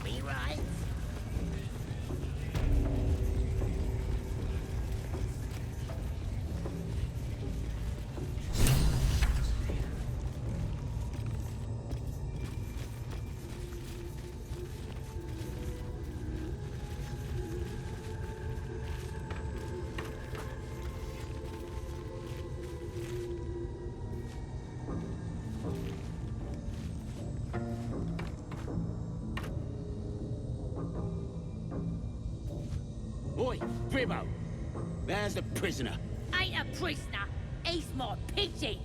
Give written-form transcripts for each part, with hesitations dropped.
he, right? Oi, Gribbo! There's the prisoner. Ain't a prisoner. He's my pigeon.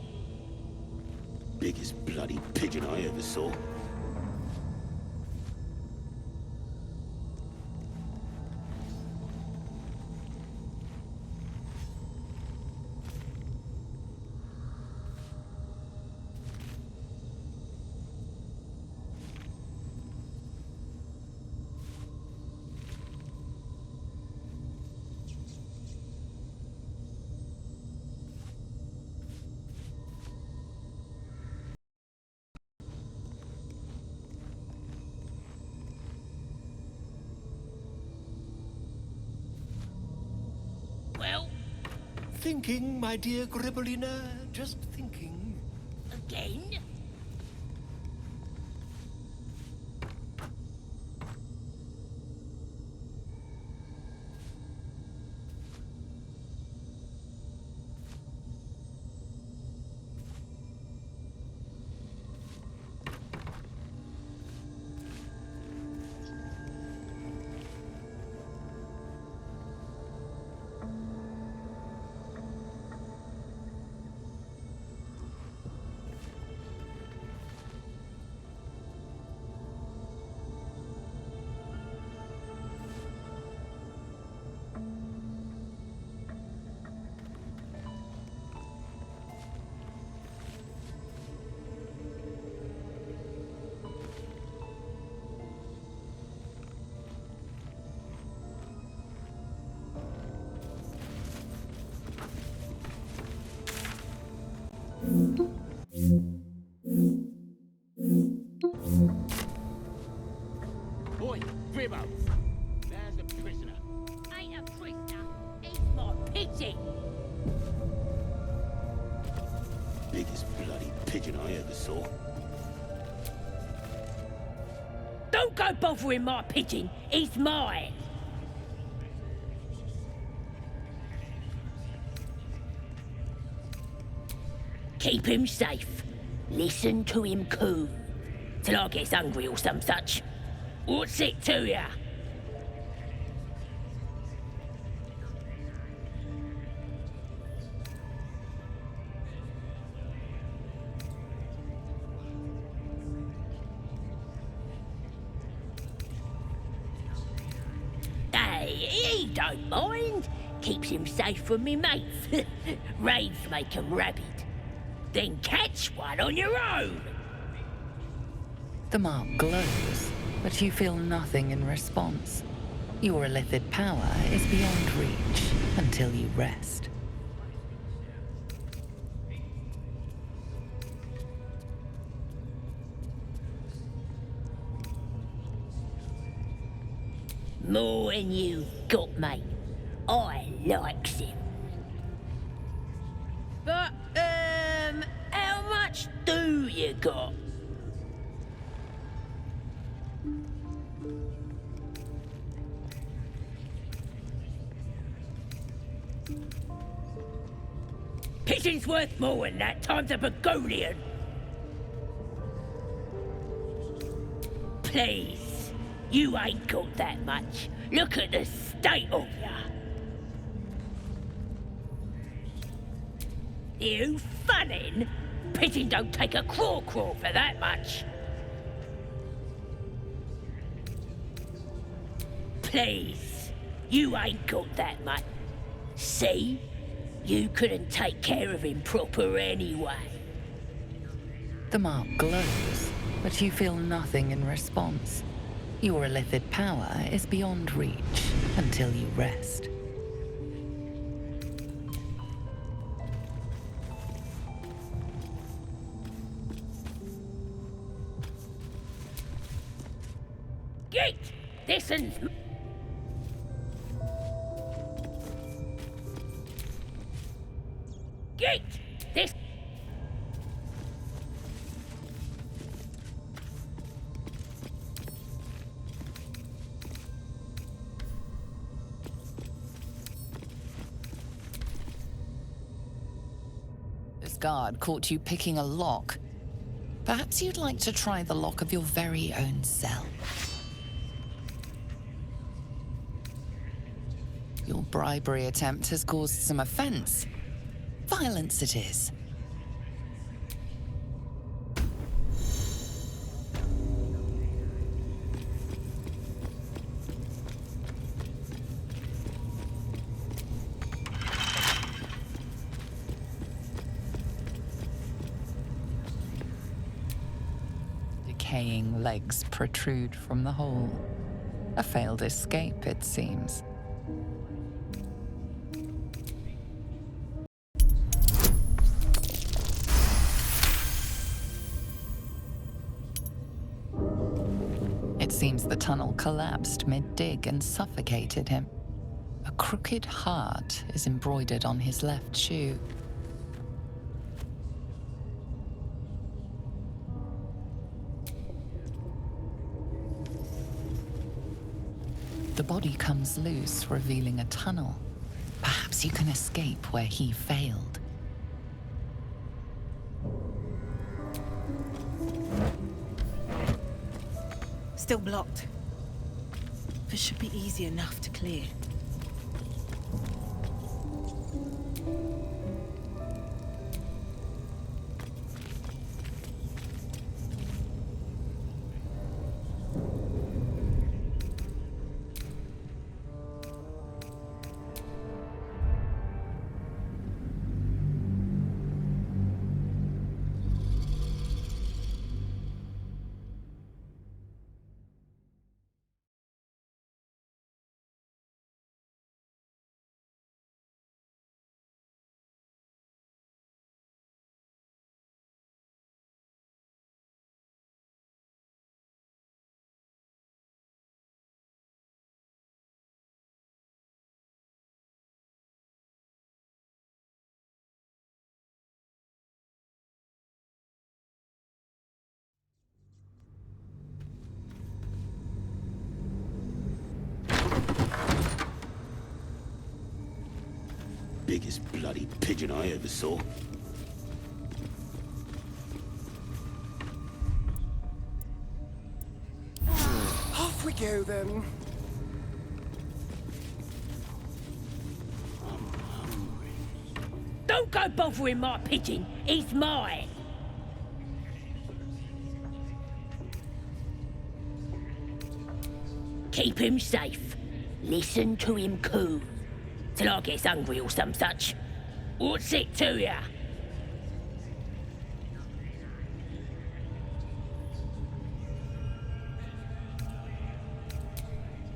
Biggest bloody pigeon I ever saw. Well, Thinking, my dear Gribbolina, just thinking. again? Oi, Gribbo! There's the prisoner. Ain't a prisoner. He's my pigeon. Biggest bloody pigeon I ever saw. Don't go bothering my pigeon. He's mine. Keep him safe. Listen to him coo. Till I gets hungry or some such. What's it to ya? Hey, he don't mind. Keeps him safe from me mates. Raids make 'em rabid. Then catch one on your own. The mark glows, but you feel nothing in response. Your illithid power is beyond reach until you rest. More than you got, mate. I likes him. But, how much do you got? Pigeon's worth more than that times a begonian. Please, you ain't got that much. Look at the state of ya. You funnin'? Pigeon don't take a craw-craw for that much. Please, you ain't got that much. See? You couldn't take care of him proper anyway. The mark glows, but you feel nothing in response. Your illithid power is beyond reach until you rest. Get Git! This'n's... Git! This... This guard caught you picking a lock. Perhaps you'd like to try the lock of your very own cell. Your bribery attempt has caused some offense. Violence it is. Decaying legs protrude from the hole. A failed escape, it seems. It seems the tunnel collapsed mid-dig and suffocated him. A crooked heart is embroidered on his left shoe. The body comes loose, revealing a tunnel. Perhaps you can escape where he failed. Still blocked. This should be easy enough to clear. Biggest bloody pigeon I ever saw. Off we go, then. Don't go bothering my pigeon. He's mine. Keep him safe. Listen to him coo. Till I gets hungry or some such. What's it to ya?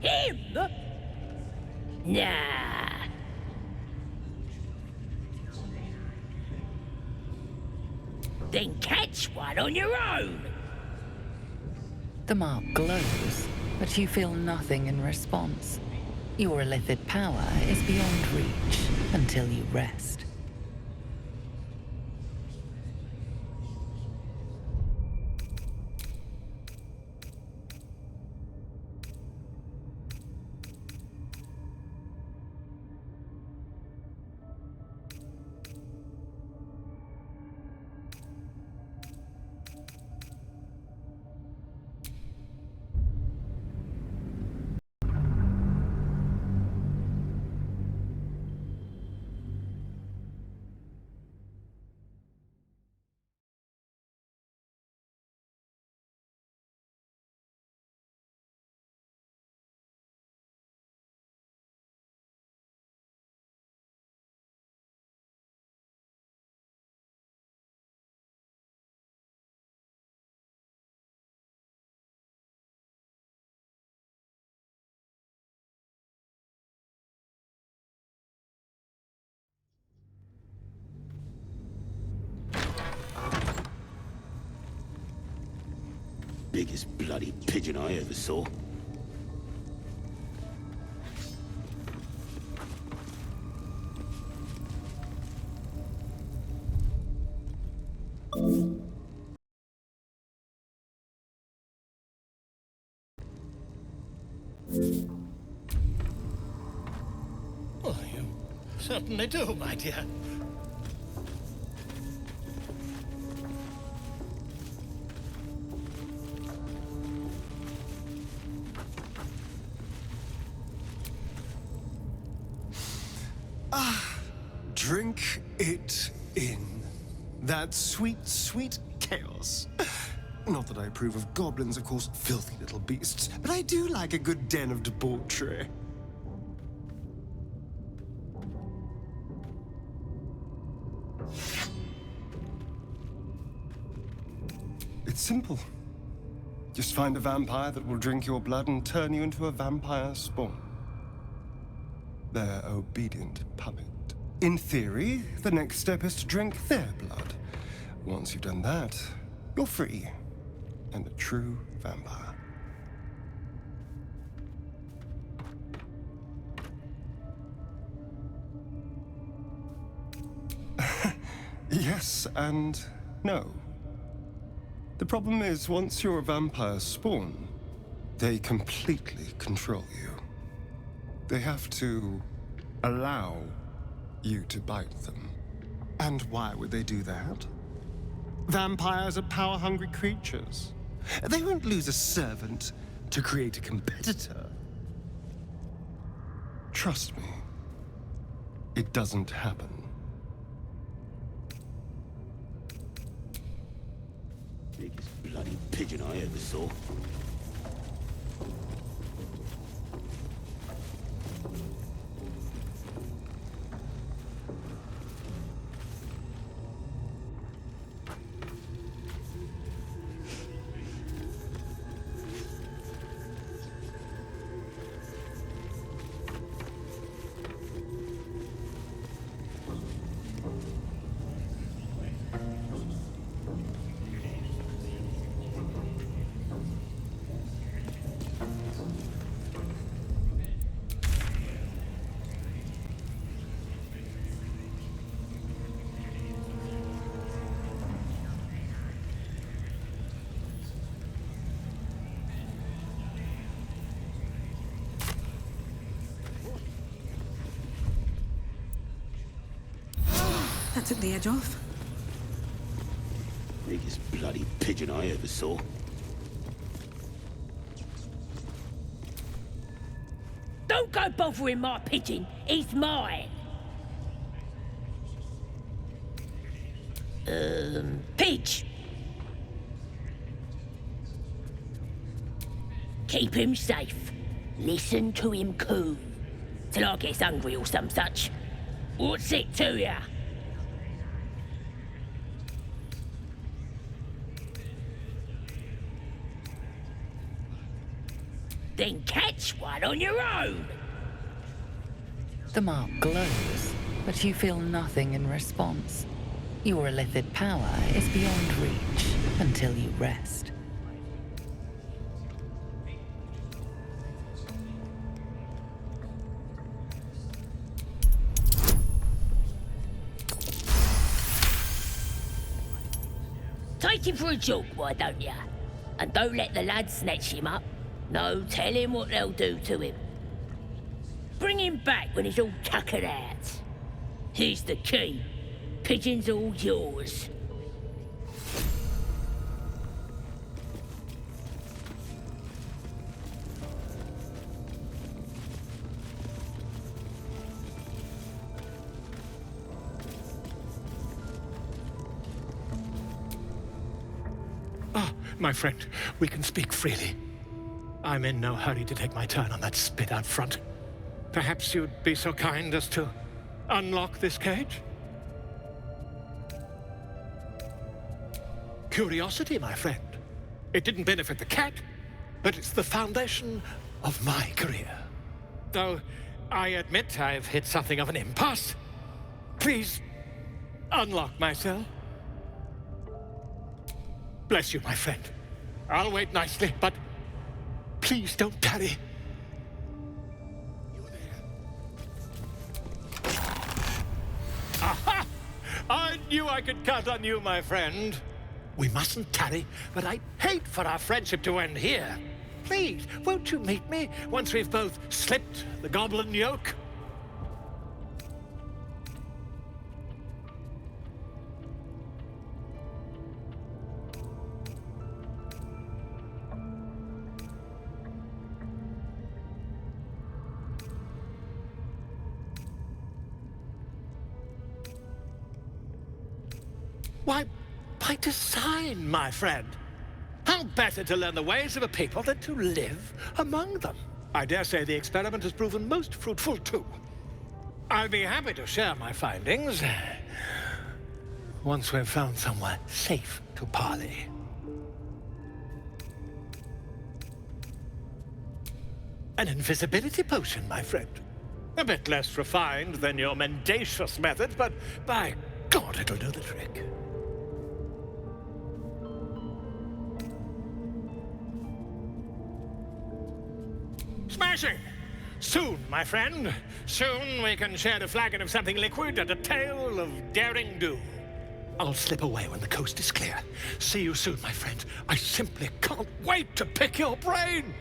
Him? Nah. Then catch one on your own. The mark glows, but you feel nothing in response. Your illithid power is beyond reach until you rest. Biggest bloody pigeon I ever saw. Oh, you certainly do, my dear. Drink it in. That sweet, sweet chaos. Not that I approve of goblins, of course, filthy little beasts, but I do like a good den of debauchery. It's simple. Just find a vampire that will drink your blood and turn you into a vampire spawn. Their obedient puppet. In theory, the next step is to drink their blood. Once you've done that, you're free and a true vampire. Yes and no. The problem is, once you're a vampire spawn, they completely control you. They have to allow you to bite them. And why would they do that? Vampires are power-hungry creatures. They won't lose a servant to create a competitor. Trust me, it doesn't happen. Biggest bloody pigeon I ever saw. That took the edge off. Biggest bloody pigeon I ever saw. Don't go bothering my pigeon. He's mine. Pidge. Keep him safe. Listen to him coo. Till I gets hungry or some such. What's it to ya? Then catch one on your own. The mark glows, but you feel nothing in response. Your illithid power is beyond reach until you rest. Take him for a joke, why don't ya? And don't let the lads snatch him up. No, tell him what they'll do to him. Bring him back when he's all tuckered out. Here's the key. Pigeon's all yours. Ah, my friend, we can speak freely. I'm in no hurry to take my turn on that spit out front. Perhaps you'd be so kind as to unlock this cage? Curiosity, my friend. It didn't benefit the cat, but it's the foundation of my career. Though I admit I've hit something of an impasse. Please, unlock my cell. Bless you, my friend. I'll wait nicely, but please don't tarry. Aha! I knew I could count on you, my friend. We mustn't tarry, but I'd hate for our friendship to end here. please, won't you meet me once we've both slipped the goblin yoke? Why, by design, my friend. How better to learn the ways of a people than to live among them? I dare say the experiment has proven most fruitful, too. I'll be happy to share my findings once we've found somewhere safe to parley. An invisibility potion, my friend. A bit less refined than your mendacious method, but by God, it'll do the trick. Smashing! Soon, my friend. Soon we can share a flagon of something liquid and a tale of daring do. I'll slip away when the coast is clear. See you soon, my friend. I simply can't wait to pick your brain!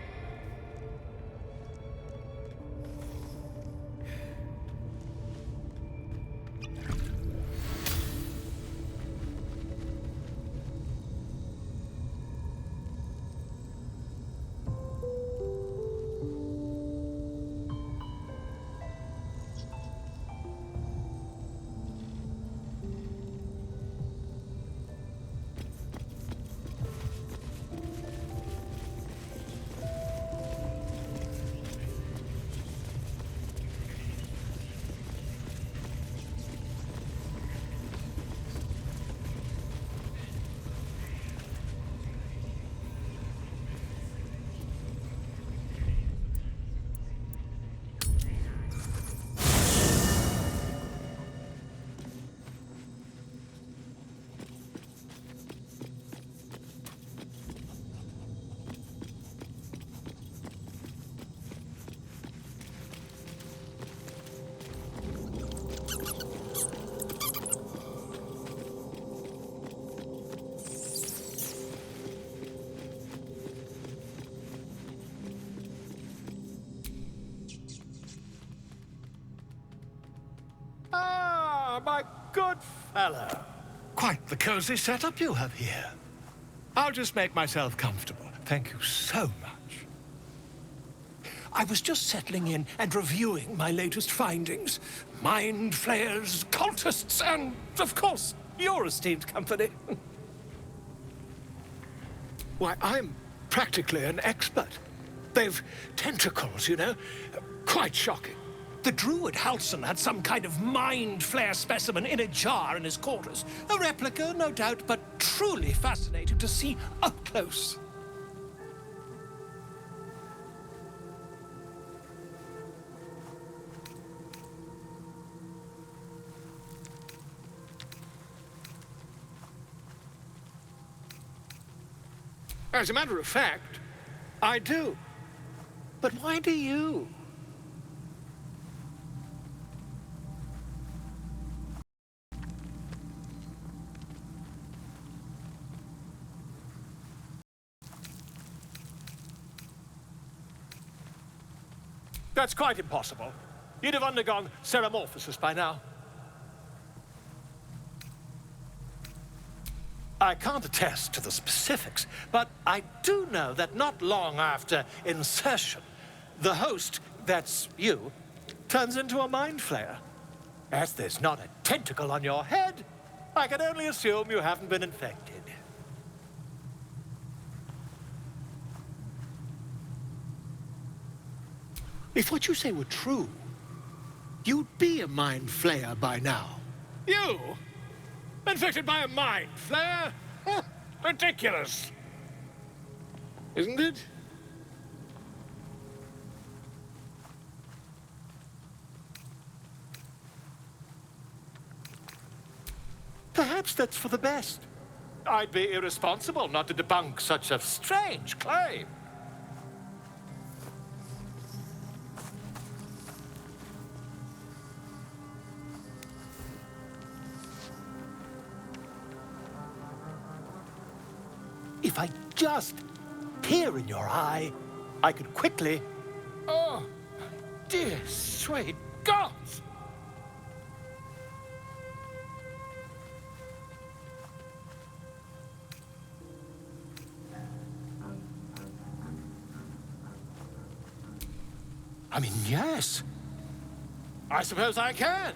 My good fellow. Quite the cozy setup you have here. I'll just make myself comfortable. Thank you so much. I was just settling in and reviewing my latest findings. Mind flayers, cultists, and, of course, your esteemed company. Why, I'm practically an expert. They've tentacles, you know. Quite shocking. The druid Halson had some kind of mind flare specimen in a jar in his quarters. A replica, no doubt, but truly fascinating to see up close. As a matter of fact, I do. But why do you? That's quite impossible. You'd have undergone ceramorphosis by now. I can't attest to the specifics, but I do know that not long after insertion, the host, that's you, turns into a mind flayer. As there's not a tentacle on your head, I can only assume you haven't been infected. If what you say were true, you'd be a mind flayer by now. You? Infected by a mind flayer? Ridiculous. Isn't it? Perhaps that's for the best. I'd be irresponsible not to debunk such a strange claim. If I just peer in your eye, I could quickly... Oh, dear sweet gods! I mean, yes. I suppose I can.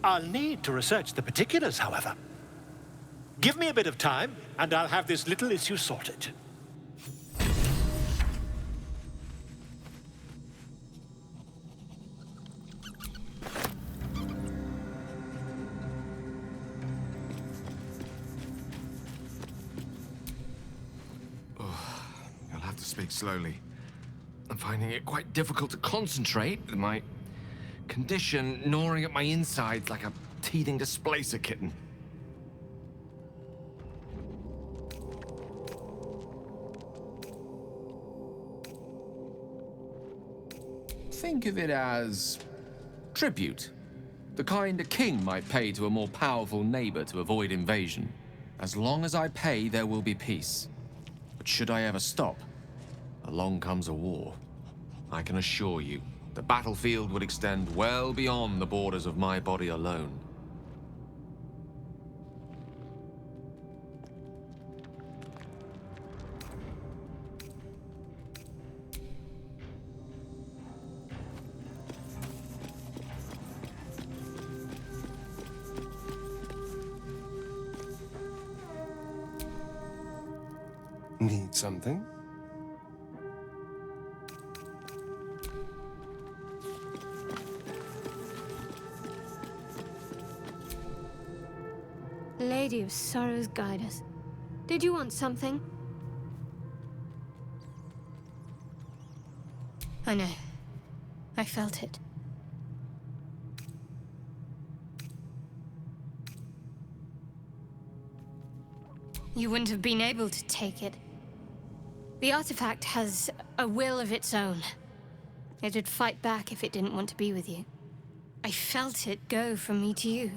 I'll need to research the particulars, however. Give me a bit of time, and I'll have this little issue sorted. You'll have to speak slowly. I'm finding it quite difficult to concentrate with my condition gnawing at my insides like a teething displacer kitten. Think of it as tribute. The kind a king might pay to a more powerful neighbor to avoid invasion. As long as I pay, there will be peace. But should I ever stop, along comes a war. I can assure you, the battlefield would extend well beyond the borders of my body alone. Need something? Lady of Sorrows, guide us. Did you want something? I know. I felt it. You wouldn't have been able to take it. The artifact has a will of its own. It'd fight back if it didn't want to be with you. I felt it go from me to you.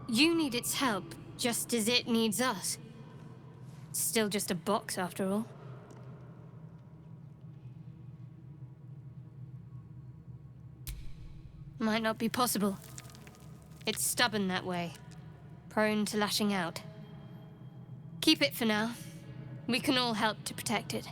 You need its help, just as it needs us. It's still just a box, after all. Might not be possible. It's stubborn that way, prone to lashing out. Keep it for now. We can all help to protect it.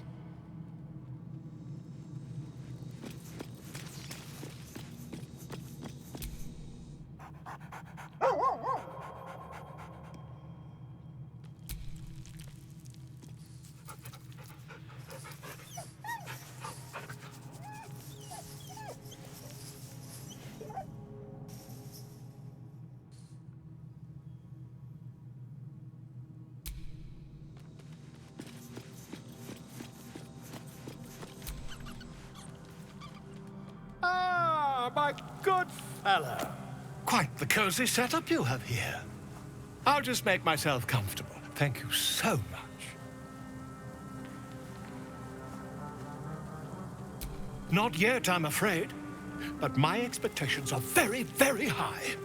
My good fellow. Quite the cozy setup you have here. I'll just make myself comfortable. Thank you so much. Not yet, I'm afraid. But my expectations are very, very high.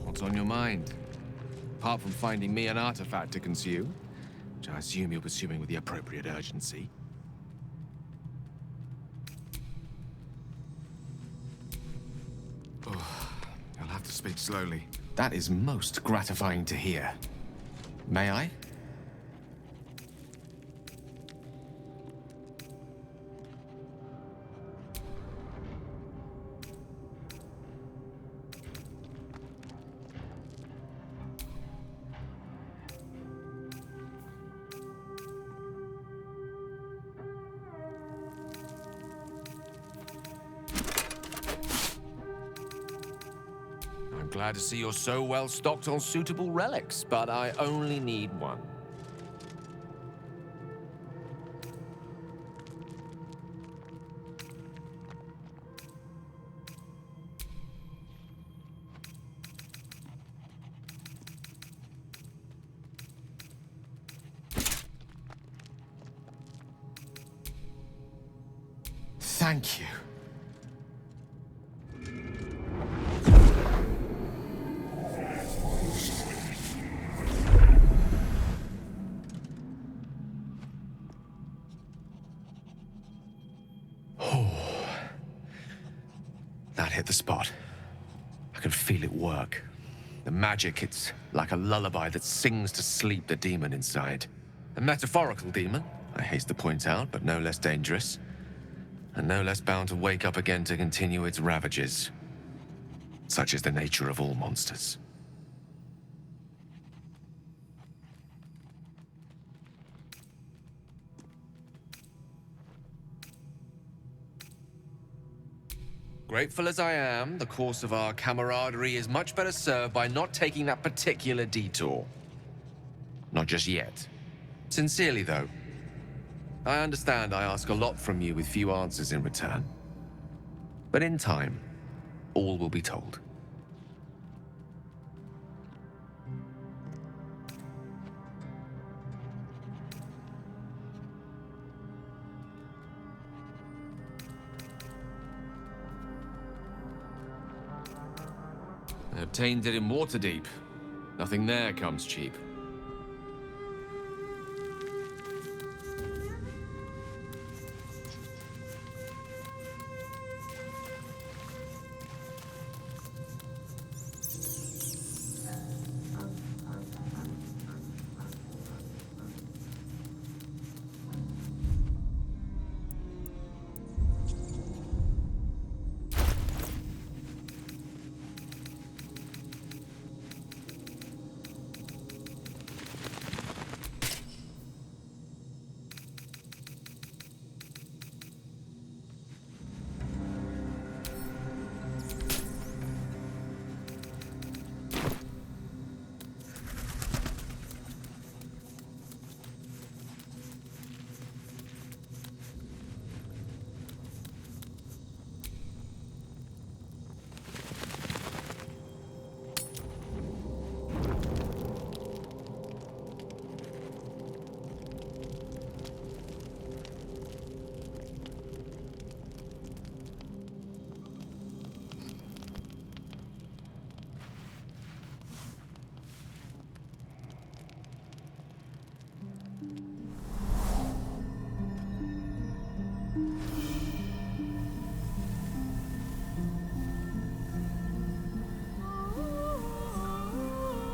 What's on your mind? Apart from finding me an artifact to consume, which I assume you're pursuing with the appropriate urgency. Oh, you'll have to speak slowly. That is most gratifying to hear. May I? I'm glad to see you're so well stocked on suitable relics, but I only need one. Thank you. That hit the spot. I can feel it work. The magic, it's like a lullaby that sings to sleep the demon inside. A metaphorical demon, I haste to point out, but no less dangerous. And no less bound to wake up again to continue its ravages. Such is the nature of all monsters. Grateful as I am, the course of our camaraderie is much better served by not taking that particular detour. Not just yet. Sincerely, though. I understand I ask a lot from you with few answers in return. But in time, all will be told. I obtained it in Waterdeep. Nothing there comes cheap.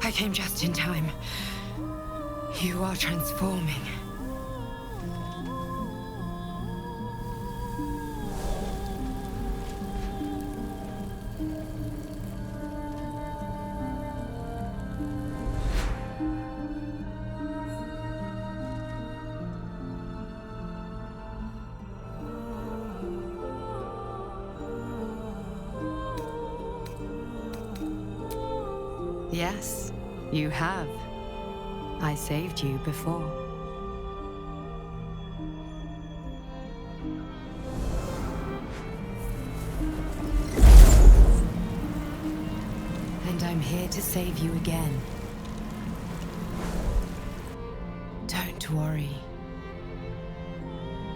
I came just in time. You are transforming. Yes, you have. I saved you before. And I'm here to save you again. Don't worry.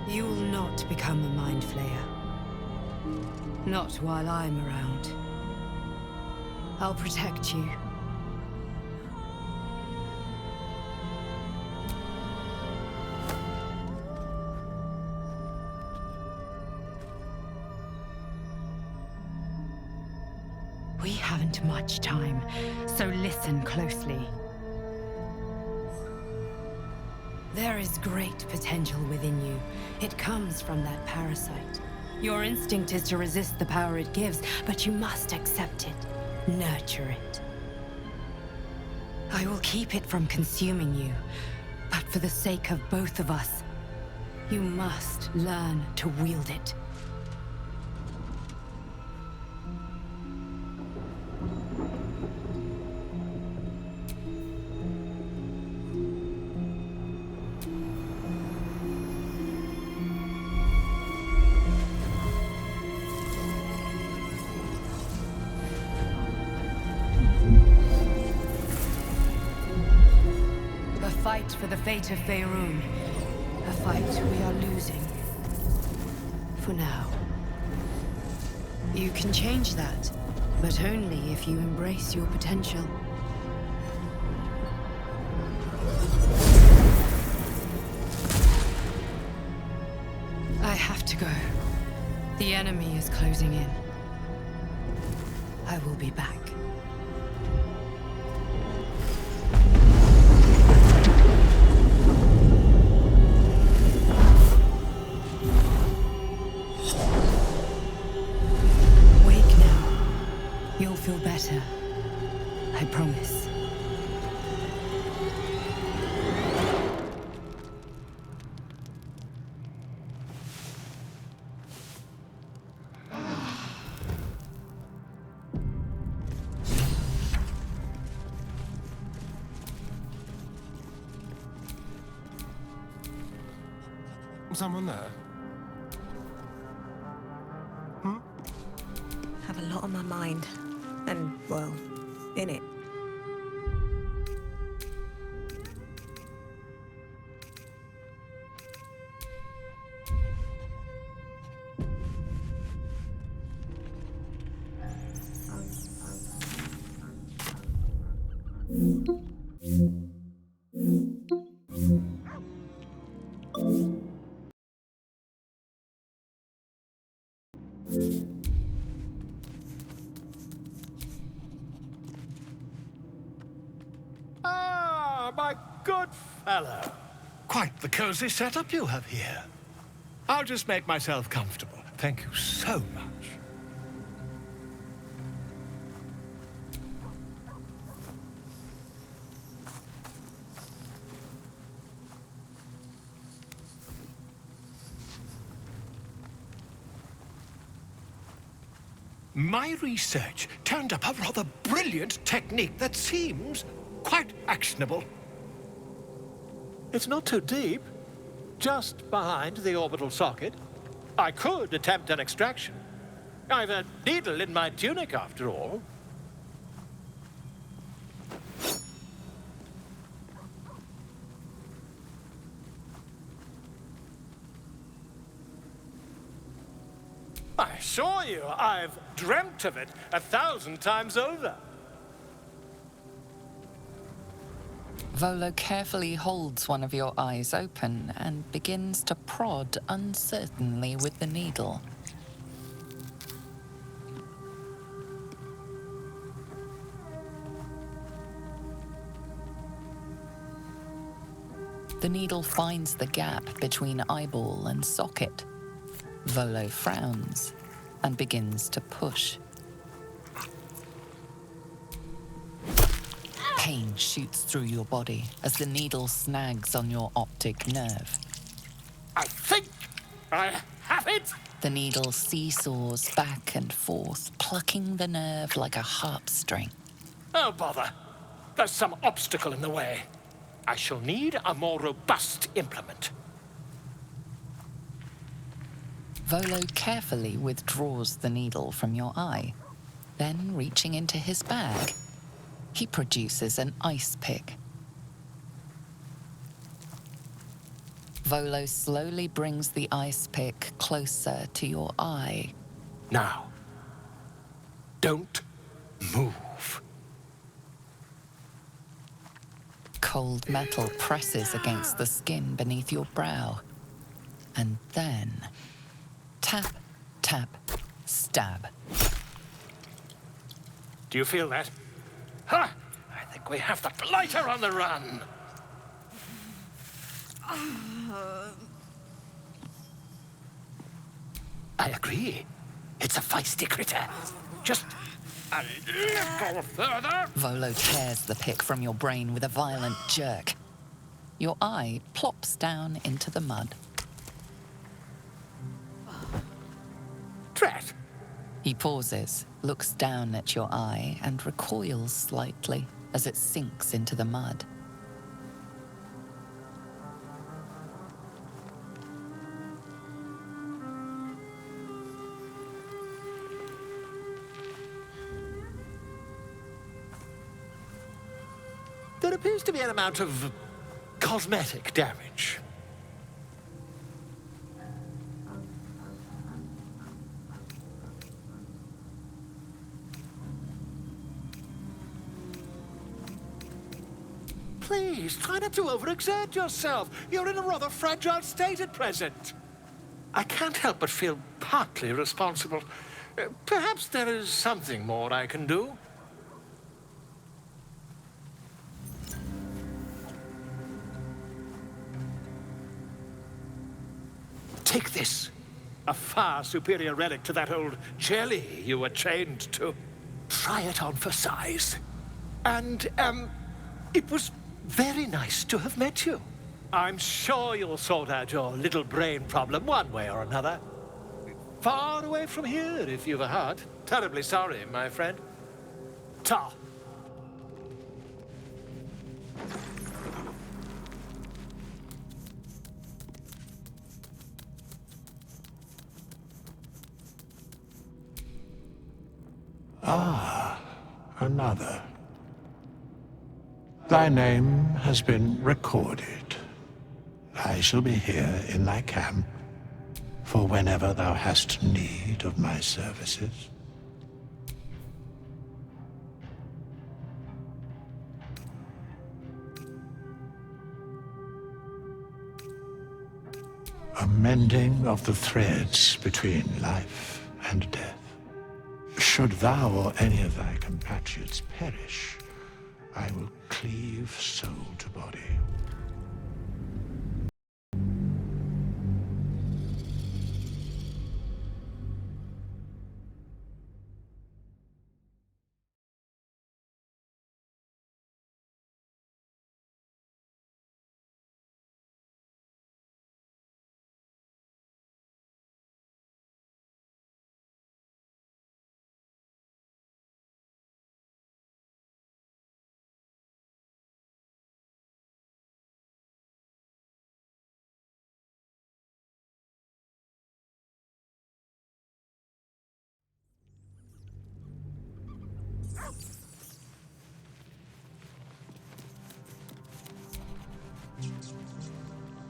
You will not become a mind flayer. Not while I'm around. I'll protect you. We haven't much time, so listen closely. There is great potential within you. It comes from that parasite. Your instinct is to resist the power it gives, but you must accept it, nurture it. I will keep it from consuming you, but for the sake of both of us, you must learn to wield it. For the fate of Faerun. A fight we are losing. For now. You can change that, but only if you embrace your potential. I have to go. The enemy is closing in. I will be back. Feel better. I promise. Someone there? Have a lot on my mind. And, well, in it. My good fellow. Quite the cozy setup you have here. I'll just make myself comfortable. Thank you so much. My research turned up a rather brilliant technique that seems quite actionable. It's not too deep, just behind the orbital socket. I could attempt an extraction. I've a needle in my tunic, after all. I assure you, I've dreamt of it 1,000 times over. Volo carefully holds one of your eyes open and begins to prod uncertainly with the needle. The needle finds the gap between eyeball and socket. Volo frowns and begins to push. Pain shoots through your body as the needle snags on your optic nerve. I think I have it! The needle seesaws back and forth, plucking the nerve like a harp string. Oh, bother. There's some obstacle in the way. I shall need a more robust implement. Volo carefully withdraws the needle from your eye. Then, reaching into his bag, he produces an ice pick. Volo slowly brings the ice pick closer to your eye. Now, don't move. Cold metal presses against the skin beneath your brow. And then, tap, tap, stab. Do you feel that? Ha! I think we have the blighter on the run. I agree. It's a feisty critter. Just a little further. Volo tears the pick from your brain with a violent jerk. Your eye plops down into the mud. Drat! He pauses, looks down at your eye, and recoils slightly as it sinks into the mud. There appears to be an amount of cosmetic damage. Please, try not to overexert yourself. You're in a rather fragile state at present. I can't help but feel partly responsible. Perhaps there is something more I can do. Take this. A far superior relic to that old jelly you were chained to. Try it on for size. And, it was very nice to have met you. I'm sure you'll sort out your little brain problem one way or another. Far away from here, if you've a heart. Terribly sorry, my friend. Ta. Ah, another. Thy name has been recorded. I shall be here in thy camp for whenever thou hast need of my services. A mending of the threads between life and death. Should thou or any of thy compatriots perish, I will cleave soul to body.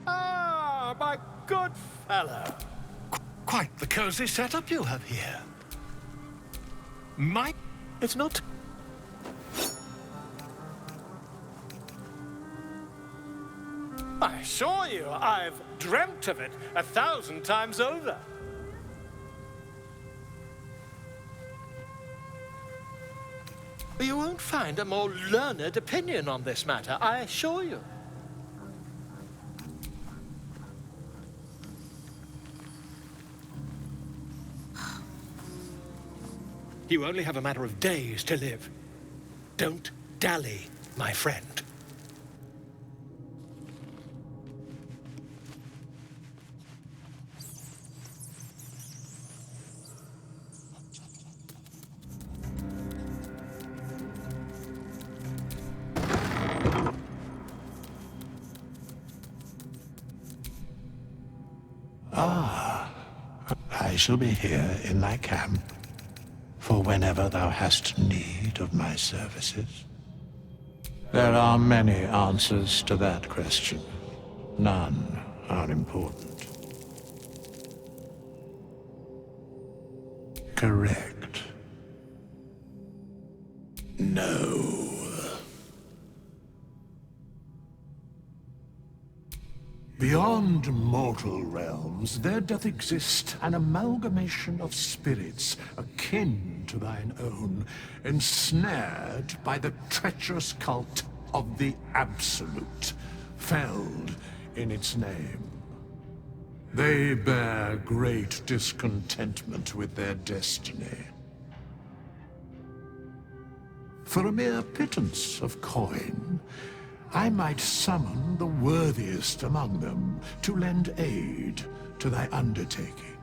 Ah, my good fellow. Quite the cozy setup you have here. It's not... I assure you, I've dreamt of it 1,000 times over. You won't find a more learned opinion on this matter, I assure you. You only have a matter of days to live. Don't dally, my friend. Ah, I shall be here in thy camp for whenever thou hast need of my services. There are many answers to that question. None are important. Correct. No. Beyond mortal realms, there doth exist an amalgamation of spirits akin to thine own, ensnared by the treacherous cult of the Absolute, felled in its name. They bear great discontentment with their destiny. For a mere pittance of coin, I might summon the worthiest among them to lend aid to thy undertaking.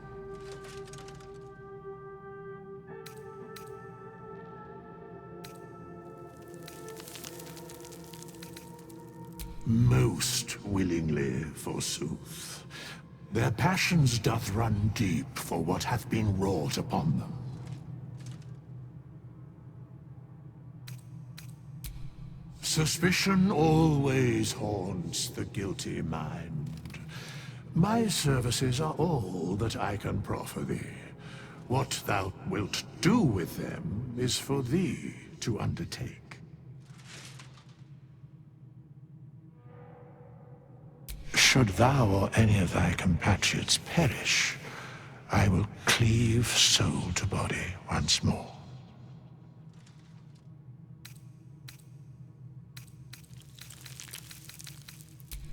Most willingly, forsooth. Their passions doth run deep for what hath been wrought upon them. Suspicion always haunts the guilty mind. My services are all that I can proffer thee. What thou wilt do with them is for thee to undertake. Should thou or any of thy compatriots perish, I will cleave soul to body once more.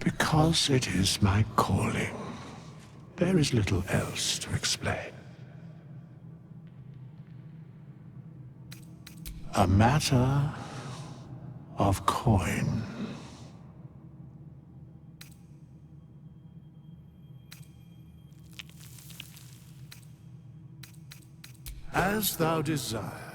Because it is my calling. There is little else to explain. A matter of coin. As thou desire.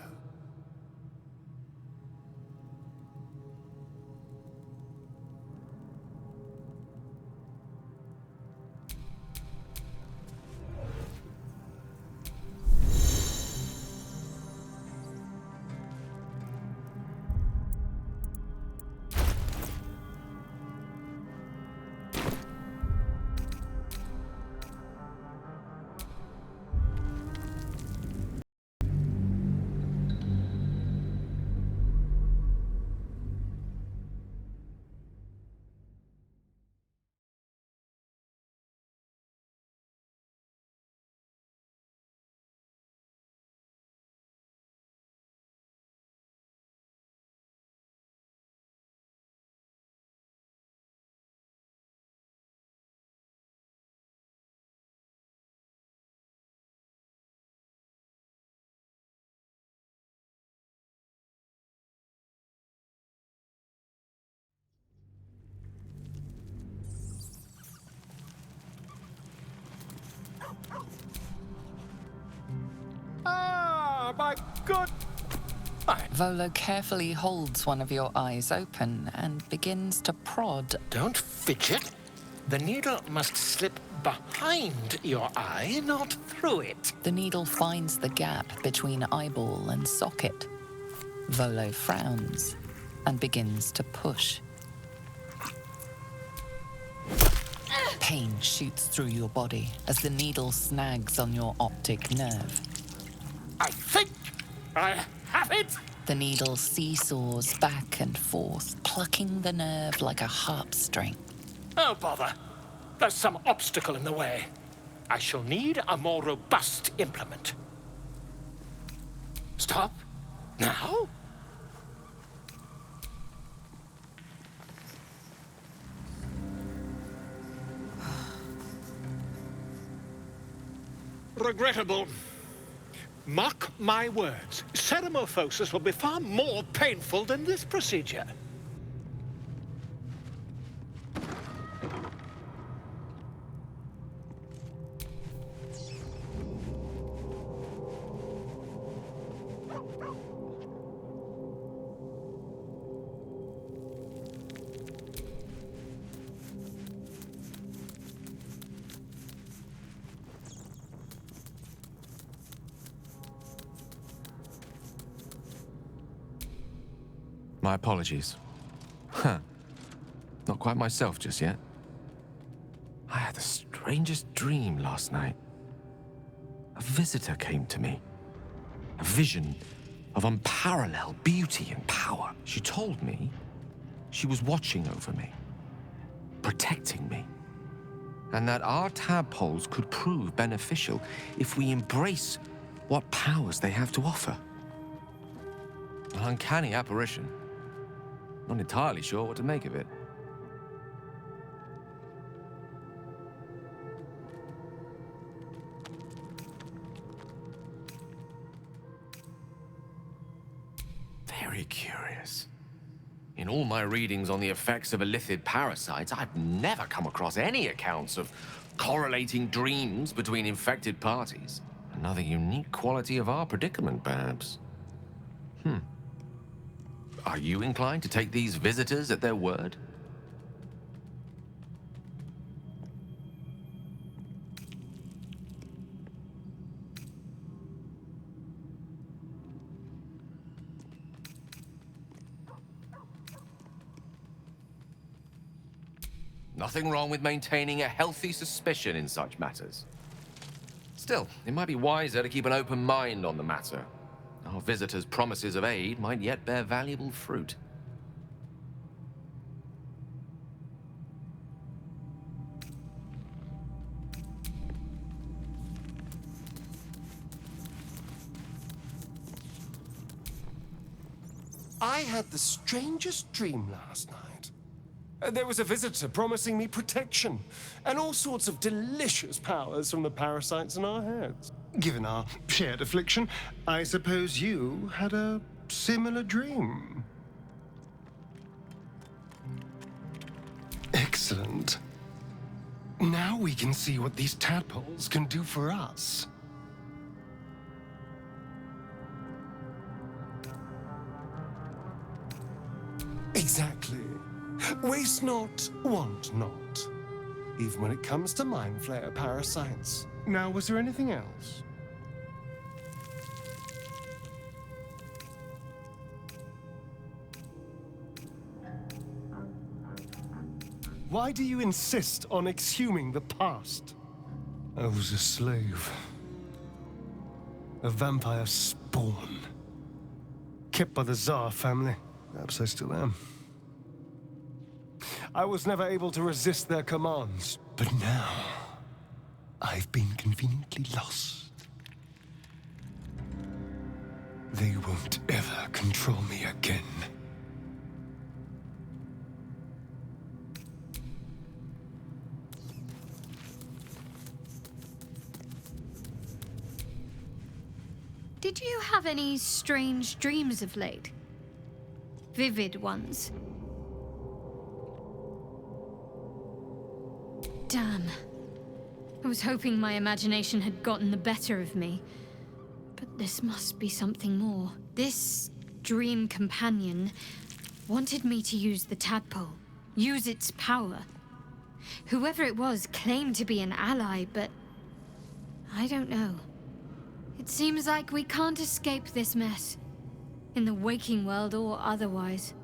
My good... Volo carefully holds one of your eyes open and begins to prod. Don't fidget. The needle must slip behind your eye, not through it. The needle finds the gap between eyeball and socket. Volo frowns and begins to push. Pain shoots through your body as the needle snags on your optic nerve. I think I have it! The needle seesaws back and forth, plucking the nerve like a harp string. Oh, bother. There's some obstacle in the way. I shall need a more robust implement. Stop. Now? Regrettable. Mark my words, ceramophosis will be far more painful than this procedure. My apologies. Huh. Not quite myself just yet. I had the strangest dream last night. A visitor came to me. A vision of unparalleled beauty and power. She told me she was watching over me, protecting me. and that our tadpoles could prove beneficial if we embrace what powers they have to offer. An uncanny apparition. Not entirely sure what to make of it. Very curious. In all my readings on the effects of illithid parasites, I've never come across any accounts of correlating dreams between infected parties. Another unique quality of our predicament, perhaps. Are you inclined to take these visitors at their word? Nothing wrong with maintaining a healthy suspicion in such matters. Still, it might be wiser to keep an open mind on the matter. Our visitors' promises of aid might yet bear valuable fruit. I had the strangest dream last night. There was a visitor promising me protection and all sorts of delicious powers from the parasites in our heads. Given our shared affliction, I suppose you had a similar dream. Excellent. Now we can see what these tadpoles can do for us. Exactly. Waste not, want not. Even when it comes to mind flayer parasites. Now, was there anything else? Why do you insist on exhuming the past? I was a slave. A vampire spawn. Kept by the Tsar family. Perhaps I still am. I was never able to resist their commands, but now I've been conveniently lost. They won't ever control me again. Did you have any strange dreams of late? Vivid ones? Damn. I was hoping my imagination had gotten the better of me. But this must be something more. This dream companion wanted me to use the tadpole, use its power. Whoever it was claimed to be an ally, but I don't know. It seems like we can't escape this mess, in the waking world or otherwise.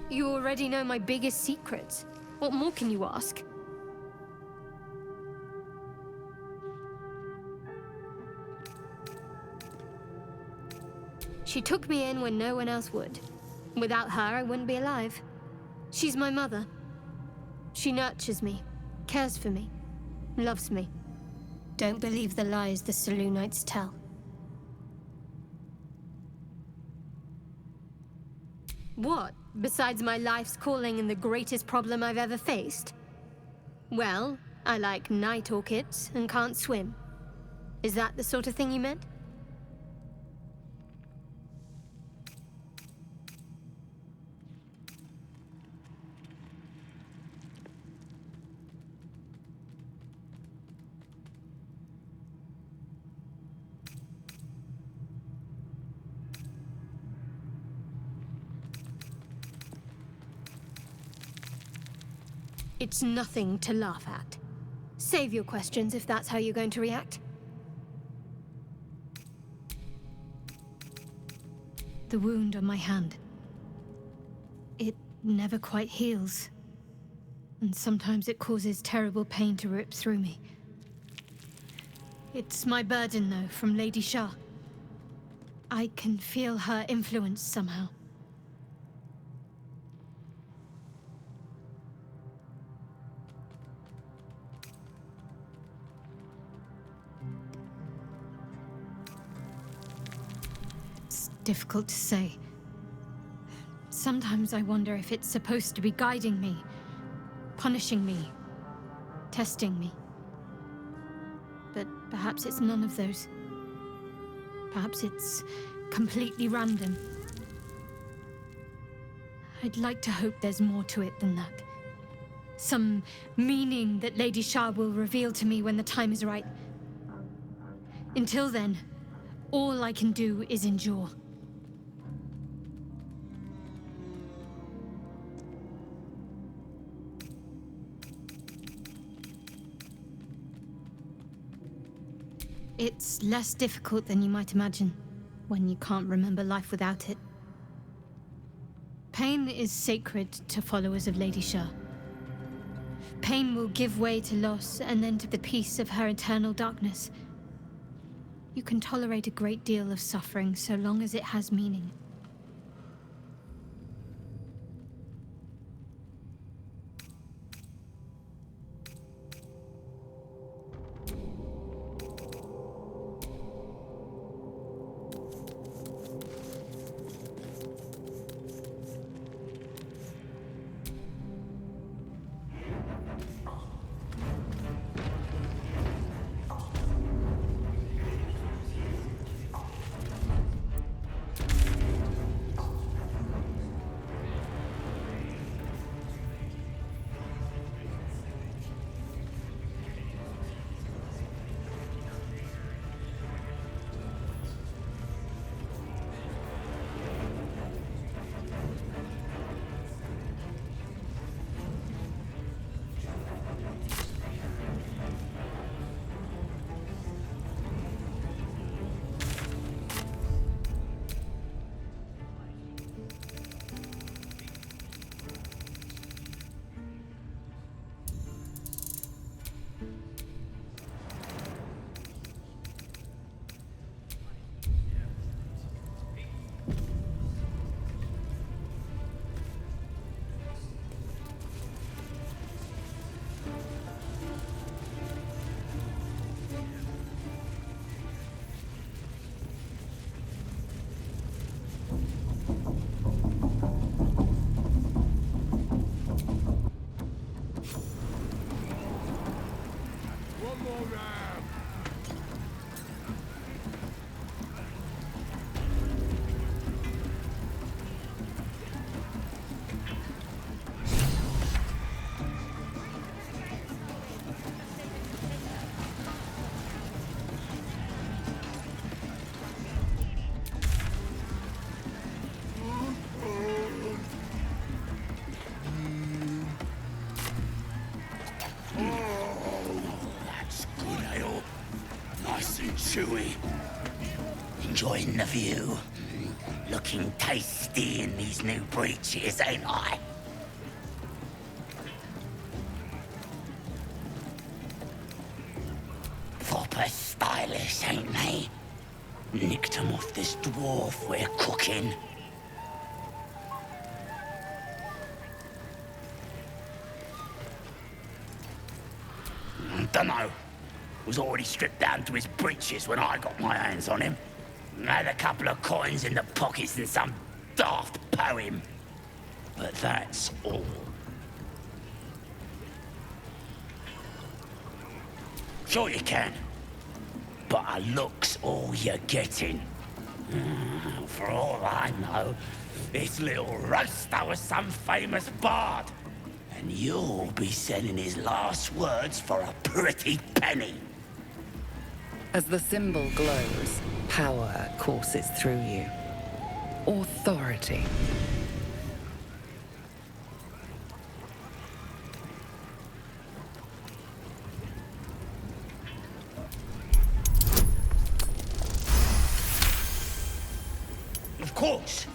You already know my biggest secrets. What more can you ask? She took me in when no one else would. Without her, I wouldn't be alive. She's my mother. She nurtures me, cares for me, loves me. Don't believe the lies the Selûnites tell. What, besides my life's calling and the greatest problem I've ever faced? Well, I like night orchids and can't swim. Is that the sort of thing you meant? It's nothing to laugh at. Save your questions if that's how you're going to react. The wound on my hand. It never quite heals. and sometimes it causes terrible pain to rip through me. It's my burden, though, from Lady Shah. I can feel her influence somehow. It's difficult to say. Sometimes I wonder if it's supposed to be guiding me, punishing me, testing me. But perhaps it's none of those. Perhaps it's completely random. I'd like to hope there's more to it than that. Some meaning that Lady Shah will reveal to me when the time is right. Until then, all I can do is endure. It's less difficult than you might imagine, when you can't remember life without it. Pain is sacred to followers of Lady Shah. Pain will give way to loss and then to the peace of her eternal darkness. You can tolerate a great deal of suffering so long as it has meaning. Chewy. Enjoying the view. Looking tasty in these new breeches, ain't I? Proper stylish, ain't they? Nicked 'em off this dwarf we're cooking. Dunno. Was already stripped down to his breeches when I got my hands on him. Had a couple of coins in the pockets and some daft poem. But that's all. Sure you can. But a look's all you're getting. For all I know, this little roaster was some famous bard. And you'll be sending his last words for a pretty penny. As the symbol glows, power courses through you. Authority. Of course.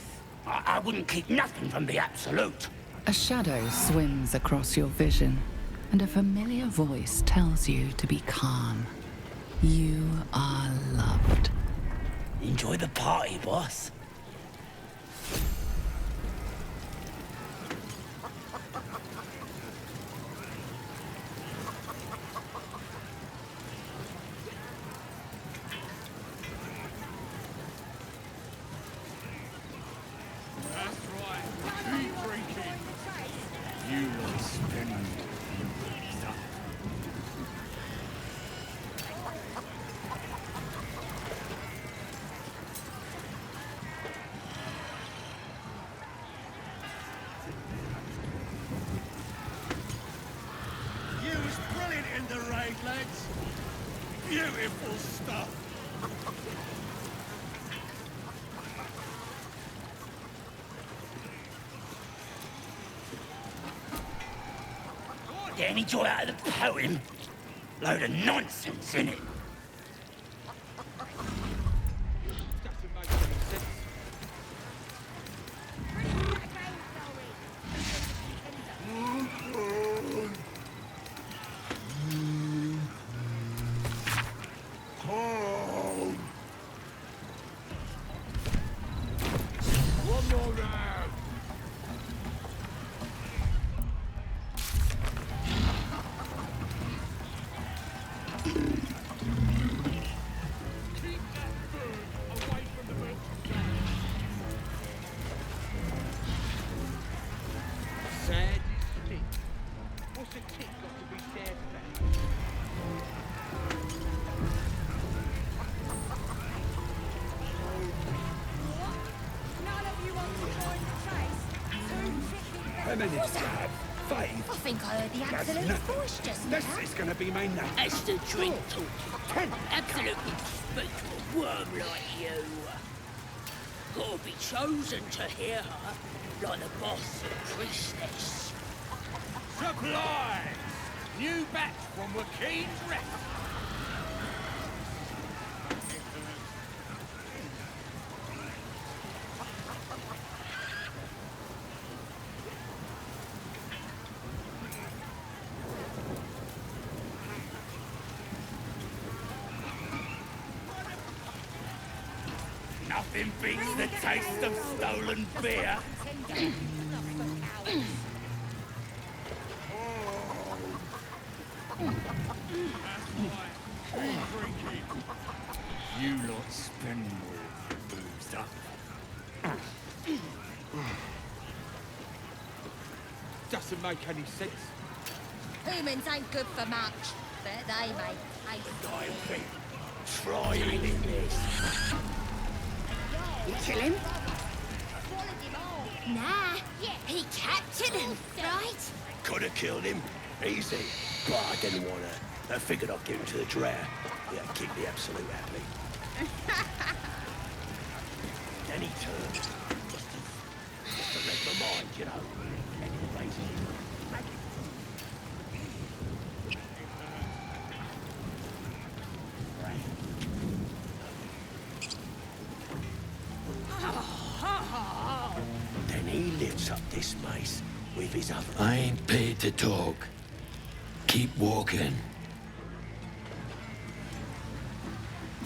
I wouldn't keep nothing from the Absolute. A shadow swims across your vision, and a familiar voice tells you to be calm. You are loved. Enjoy the party, boss. Lads, beautiful stuff. Get any joy out of the poem? Load of nonsense, innit? I think I heard the absolute voice just now. This is gonna be my night. That's the drink talking. Absolutely despicable worm like you. Gotta be chosen to hear her, like the boss of priestess. Supplies! New batch from Wakeen's Rest. Nothing beats the taste of stolen beer. You lot spend more boozed up. Doesn't make any sense. Humans ain't good for much, but they make Dying thing. Trying in this. You kill him? Nah, he captured him, right? Could have killed him. Easy. But I didn't want to. I figured I'd give him to the drow. Yeah, keep the absolute happy. Then he turned. Just to read my mind, you know. Anyways. Then he lifts up this mace with his other... I ain't paid to talk. Keep walking.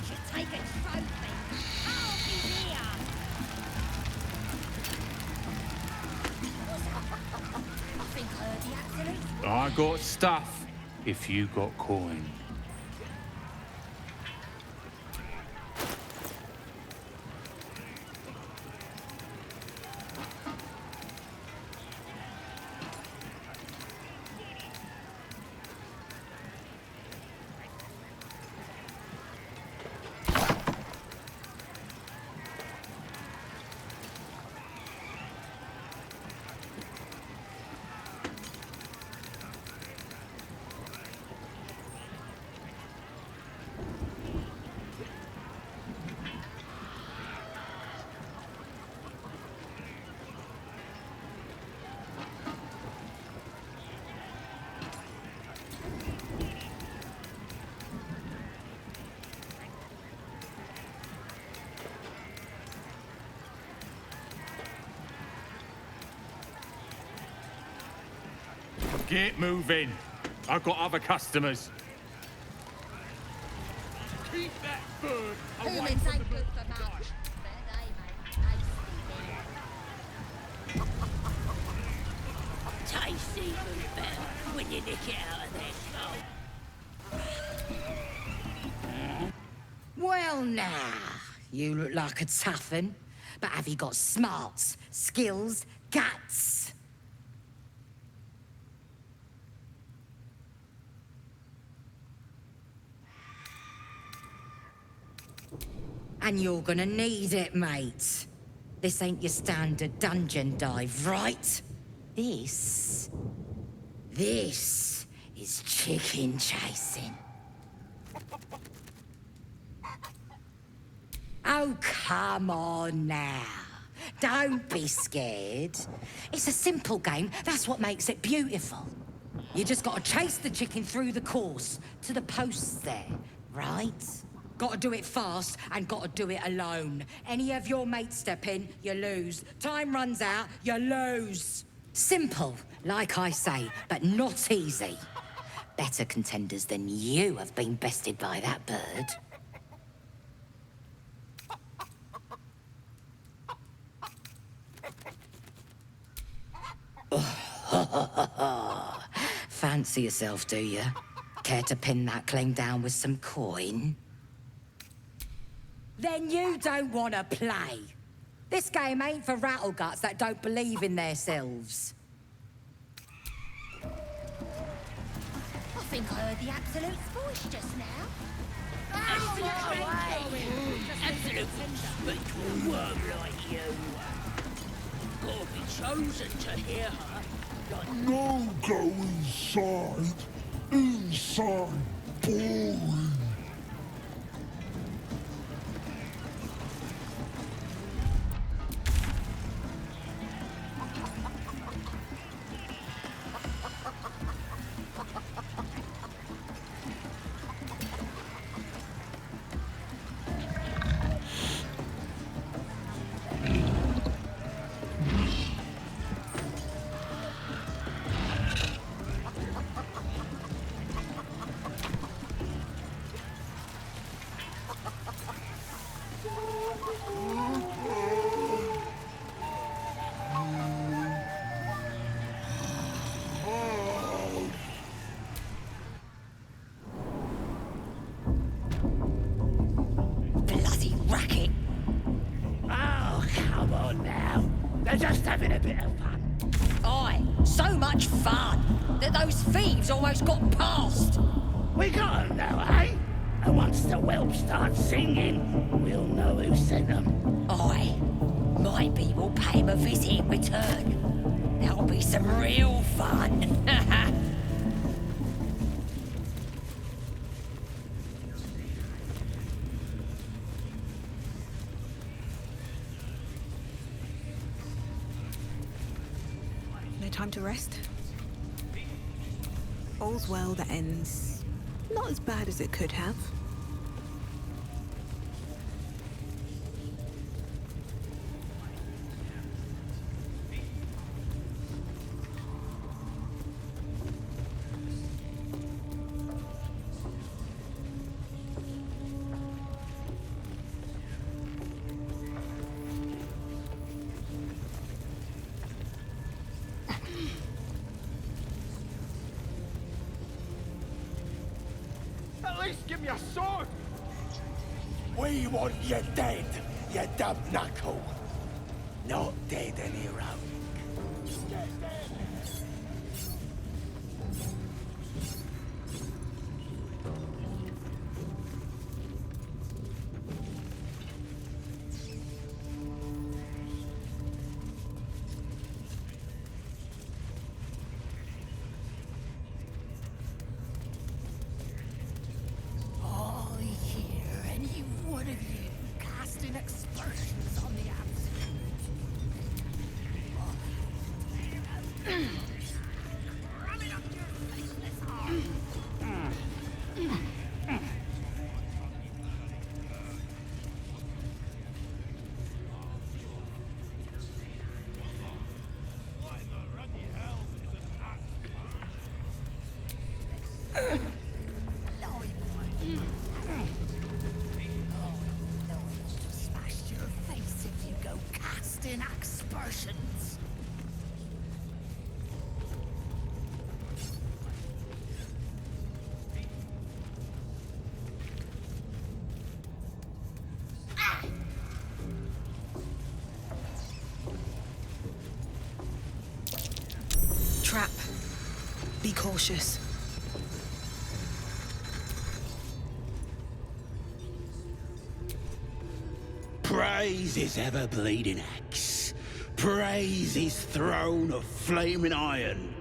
Should take a trophy. I'll be here. I think I heard the accident. I got stuff, if you got coin. Get moving. I've got other customers. Keep that bird away Humans from ain't the good bird. for much. Tastes even better when you nick it out of their soul. Well now, you look like a tough un, but have you got smarts, skills, guts? And you're gonna need it, mate. This ain't your standard dungeon dive, right? This is chicken chasing. Oh, come on now. Don't be scared. It's a simple game. That's what makes it beautiful. You just gotta chase the chicken through the course to the posts there, right? Gotta do it fast and gotta do it alone. Any of your mates step in, you lose. Time runs out, you lose. Simple, like I say, but not easy. Better contenders than you have been bested by that bird. Fancy yourself, do you? Care to pin that claim down with some coin? Then you don't want to play. This game ain't for rattleguts that don't believe in themselves. I think I heard the Absolute's voice just now. Absolute speak to a worm like you. Gotta be chosen to hear her. No, go inside. Inside. Boring. Bloody racket! Oh, come on now. They're just having a bit of fun. Aye, so much fun that those thieves almost got past. We got 'em now, eh? And once the whelp starts singing, we'll know who sent them. Aye, maybe we'll pay him a visit in return. That'll be some real fun. No time to rest? All's well that ends not as bad as it could have. At least give me a sword! We want you dead, you dumb knuckle. Not dead and heroic. I hear any one of you casting explosions on the Absolute. Ramming up your faceless arms. excursions. Trap. Be cautious. Praise his ever-bleeding axe. Praise his throne of flaming iron.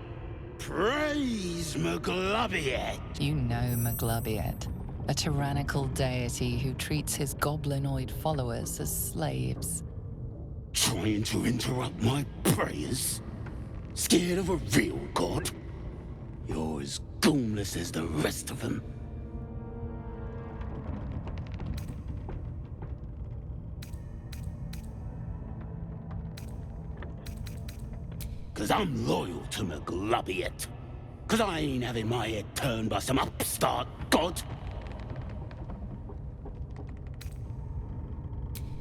Praise Maglubiet. You know Maglubiet, a tyrannical deity who treats his goblinoid followers as slaves. Trying to interrupt my prayers? Scared of a real god? You're as goonless as the rest of them. Cause I'm loyal to Maglubiet. Cause I ain't having my head turned by some upstart god.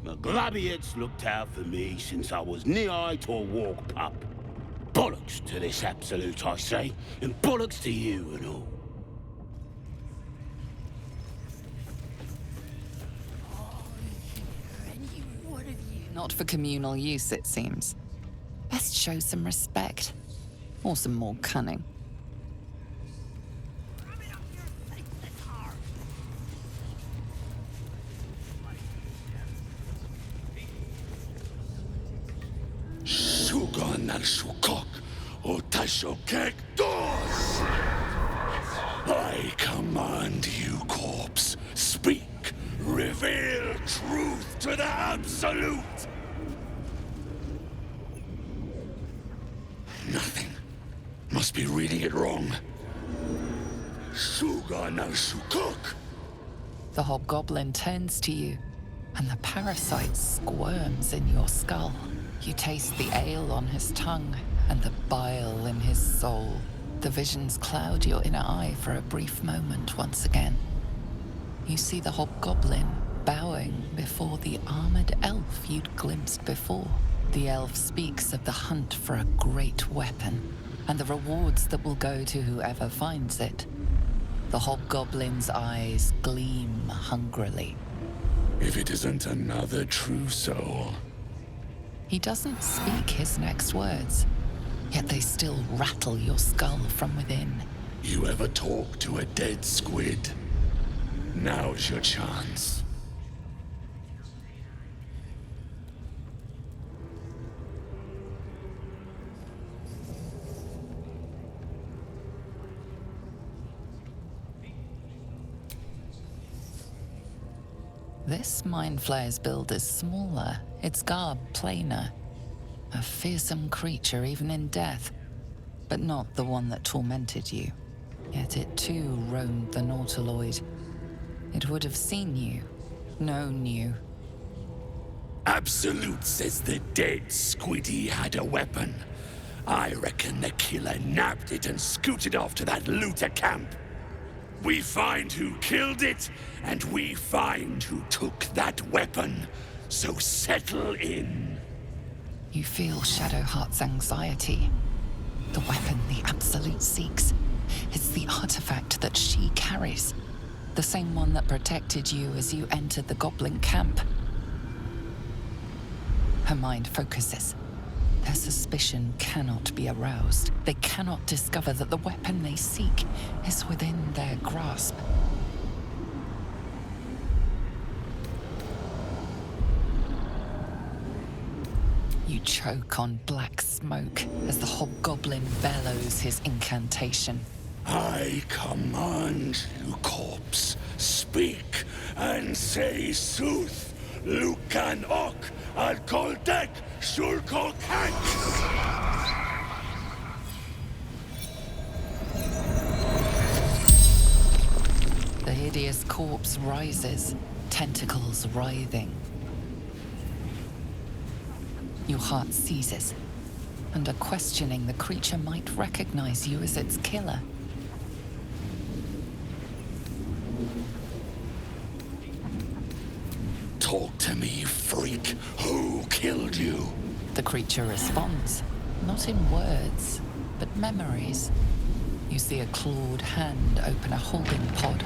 Maglubiet's looked out for me since I was knee-high to a walk pup. Bollocks to this absolute, I say, and bollocks to you and all. Not for communal use, it seems. Best show some respect. Or some more cunning. Sugan al Shukok, O Taishokek Dos! I command you, corpse. Speak. Reveal truth to the absolute. Nothing. Must be reading it wrong. Sugan al Shukok. The hobgoblin turns to you, and the parasite squirms in your skull. You taste the ale on his tongue, and the bile in his soul. The visions cloud your inner eye for a brief moment once again. You see the hobgoblin bowing before the armored elf you'd glimpsed before. The elf speaks of the hunt for a great weapon, and the rewards that will go to whoever finds it. The hobgoblin's eyes gleam hungrily. If it isn't another true soul. He doesn't speak his next words, yet they still rattle your skull from within. You ever talk to a dead squid? Now's your chance. This Mind Flayer's build is smaller, its garb plainer. A fearsome creature even in death, but not the one that tormented you. Yet it too roamed the Nautiloid. It would have seen you, known you. Absolute says the dead squiddy had a weapon. I reckon the killer nabbed it and scooted off to that looter camp. We find who killed it, and we find who took that weapon. So settle in. You feel Shadowheart's anxiety. The weapon the Absolute seeks. It's the artifact that she carries. The same one that protected you as you entered the goblin camp. Her mind focuses. Their suspicion cannot be aroused. They cannot discover that the weapon they seek is within their grasp. You choke on black smoke as the hobgoblin bellows his incantation. I command you, corpse. Speak and say sooth. Lucan ok al koldek shulko kank. The hideous corpse rises, tentacles writhing. Your heart seizes. Under questioning, the creature might recognize you as its killer. Talk to me, freak. Who killed you? The creature responds, not in words, but memories. You see a clawed hand open a holding pod,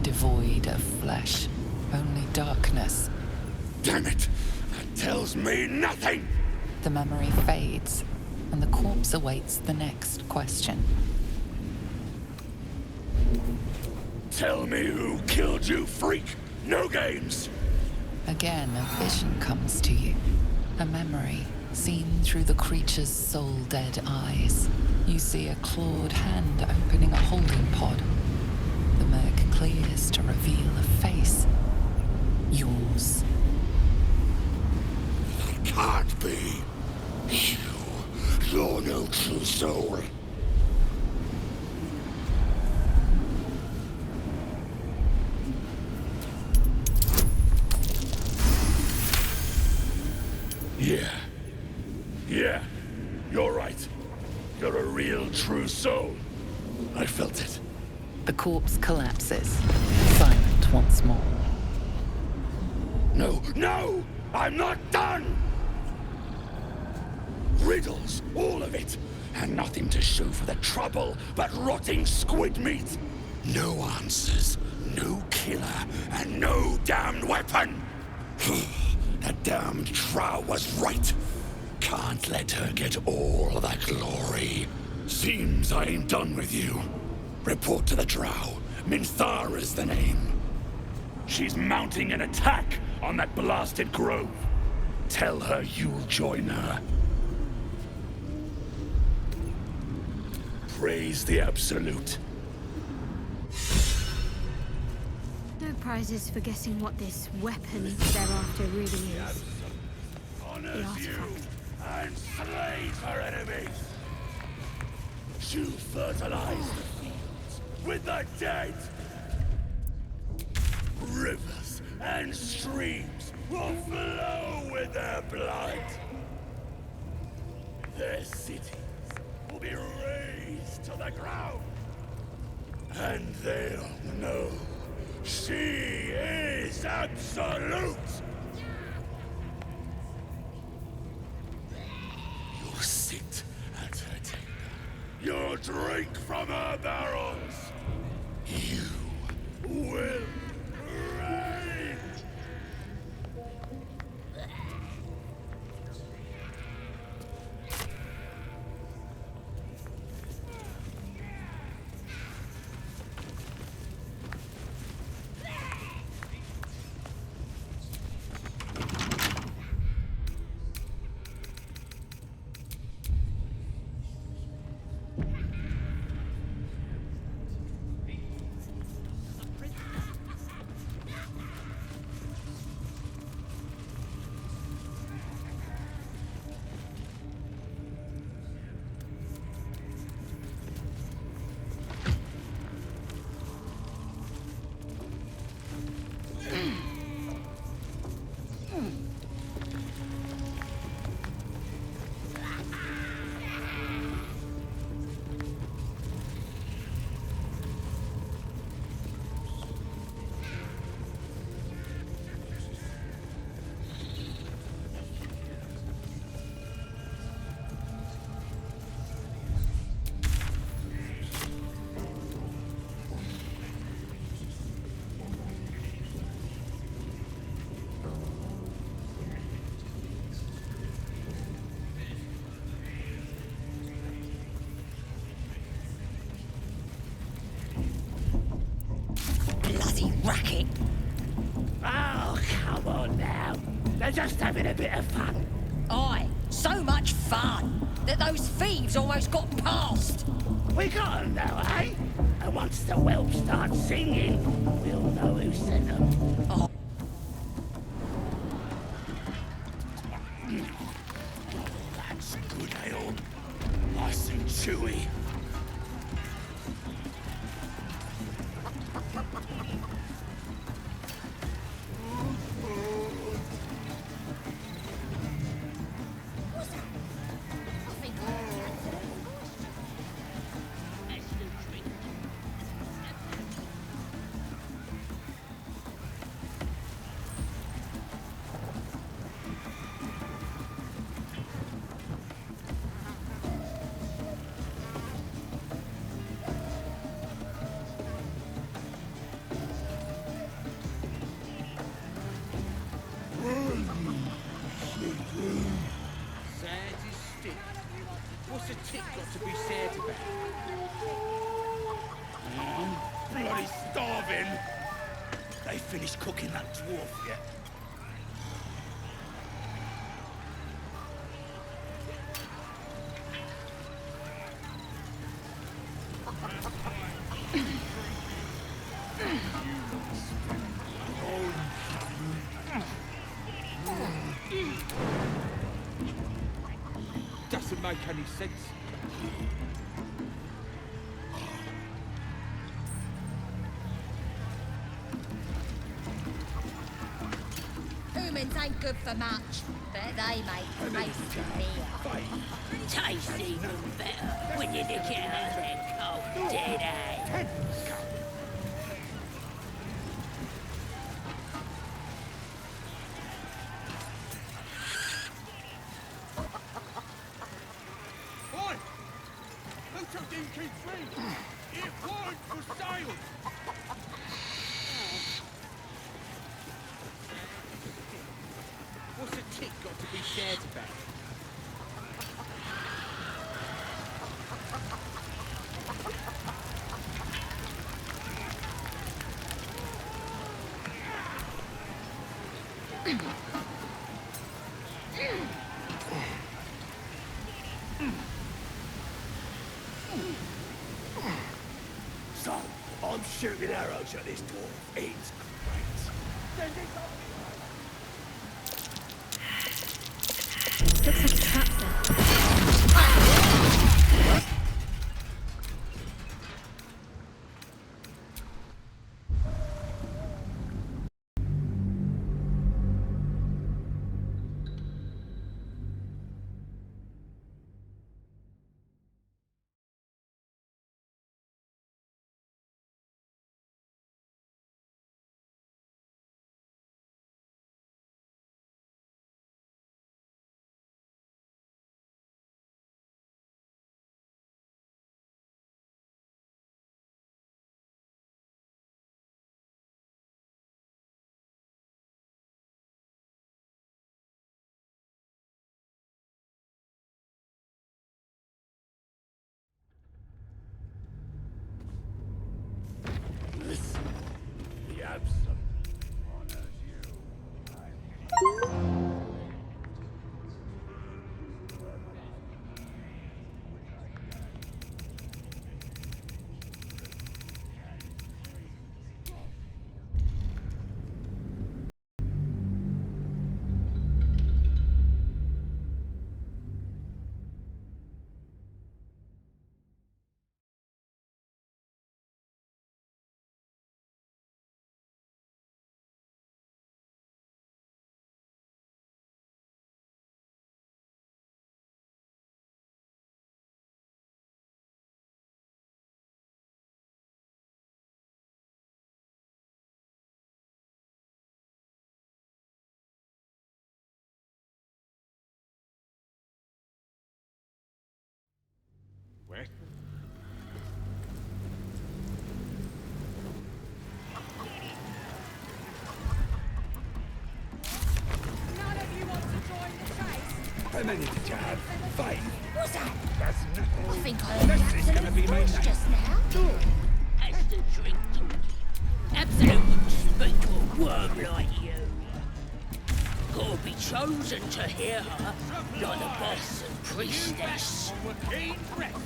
devoid of flesh, only darkness. Damn it! That tells me nothing! The memory fades, and the corpse awaits the next question. Tell me who killed you, freak! No games! Again, a vision comes to you. A memory, seen through the creature's soul-dead eyes. You see a clawed hand opening a holding pod. The murk clears to reveal a face. Yours. That can't be! You're no true soul. Yeah, you're right. You're a real true soul. I felt it. The corpse collapses, silent once more. No! I'm not done! Riddles, all of it, and nothing to show for the trouble but rotting squid meat. No answers, no killer, and no damned weapon. That damned Trow was right. Can't let her get all the glory. Seems I ain't done with you. Report to the Drow. Minthara's the name. She's mounting an attack on that blasted grove. Tell her you'll join her. Praise the Absolute. No prizes for guessing what this weapon thereafter really is. The artifact. And slays her enemies. She'll fertilize the fields with the dead. Rivers and streams will flow with their blood. Their cities will be razed to the ground. And they'll know she is absolute. You'll sit at her table. You'll drink from her barrels. You will reign. Racket. Oh, come on now. They're just having a bit of fun. Aye, so much fun that those thieves almost got past. We got them now, eh? And once the whelps start singing, we'll know who sent them. Oh. That's good ale. Nice and chewy. What's a tick got to be sad about? Bloody starving! They finished cooking that dwarf yet? Doesn't make any sense. Humans ain't good for much, but they make tasty beer. Tastes even better when you nick it out of their cold dead hands. Oi! Video.mkv! It won't for sale! What's a tick got to be shared about? So, I'm shooting arrows at this dwarf. It's great. Looks like a trap there. The absent honors you. Where? None of you want to join the chase? How many did you have? 5. What's that? That's nothing. I think I heard This the is gonna be absolute my voice night. just now. Has the drink. Absolute wouldn't speak to a worm like you. Gotta be chosen to hear her, like the boss and priestess. Keen breath.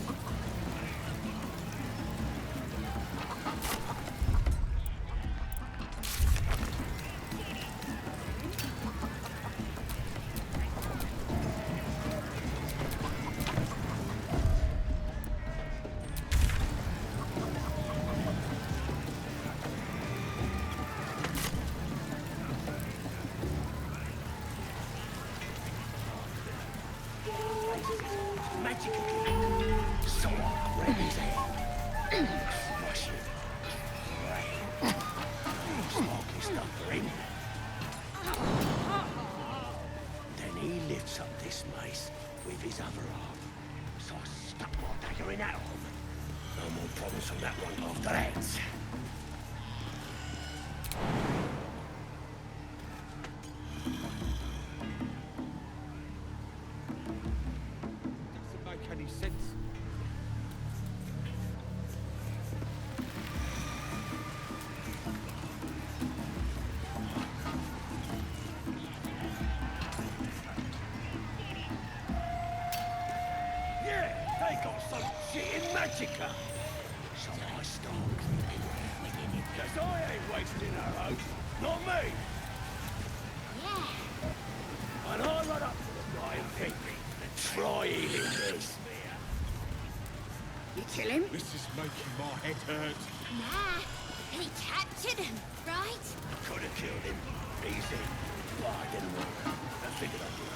Magic again. So crazy. Smash it. Smoky stuff, ring. Then he lifts up this mace with his other arm. So I stuck my dagger in that arm. No more problems from that one after that. Doesn't make any any sense. Yeah, they got some shit in Magica. So I start cleaning, cause I ain't wasting her oath. Not me. Yeah. And I run up to the guy and pick me and try healing this. You kill him? This is making my head hurt. Nah, he captured him, right? Could have killed him. Easy. But I didn't want to. I figured I'd do it.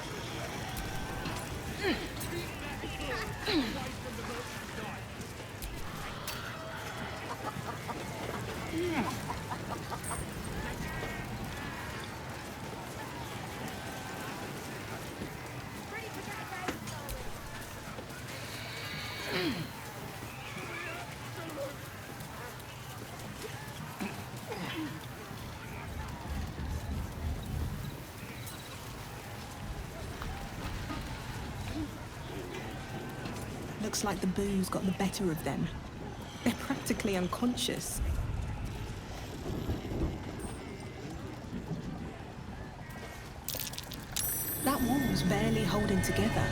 Looks like the booze got the better of them. They're practically unconscious. That wall's barely holding together.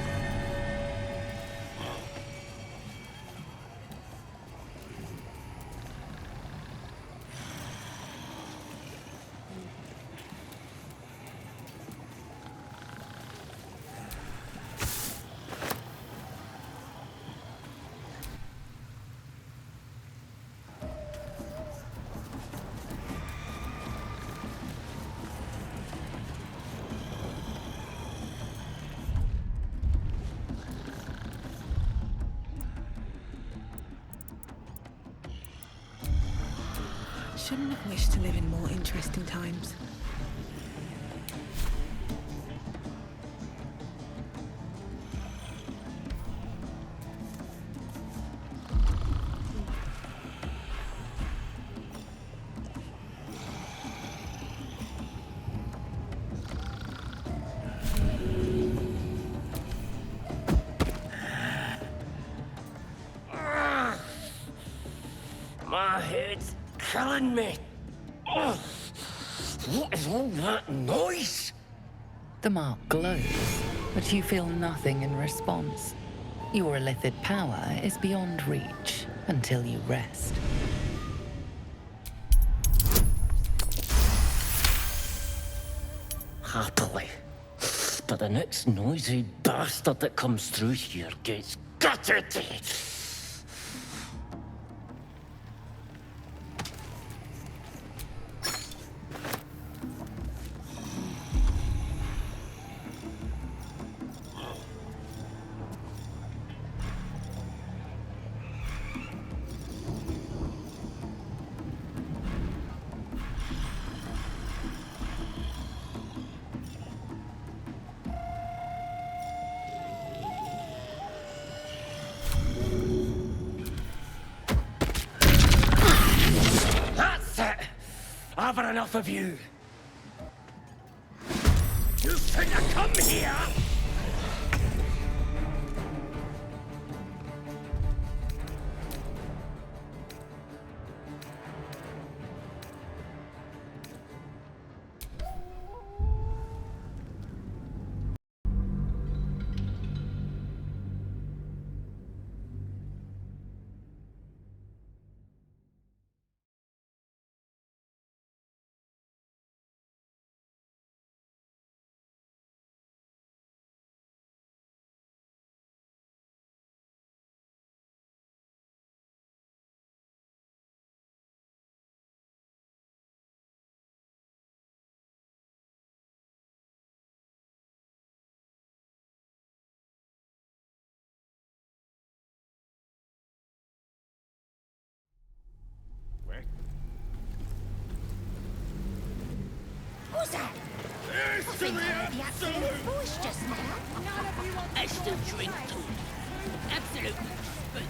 Shouldn't have wished to live in more interesting times. My head's killing me. Ugh. What is all that noise? The mark glows, but you feel nothing in response. Your illithid power is beyond reach until you rest. Happily. But the next noisy bastard that comes through here gets gutted. I've had enough of you. You think I come here? Who's that? I think I heard the absolute voice just now. None of you want I still drink too. Absolutely. But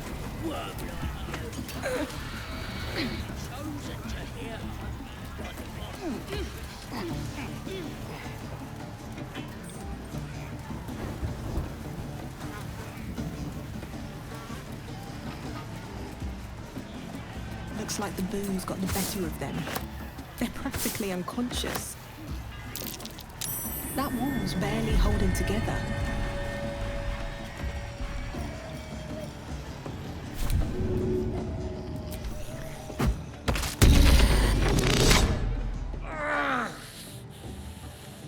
worm like you. Chosen to hear. Looks like the booze got the better of them. They're practically unconscious. That wall's barely holding together.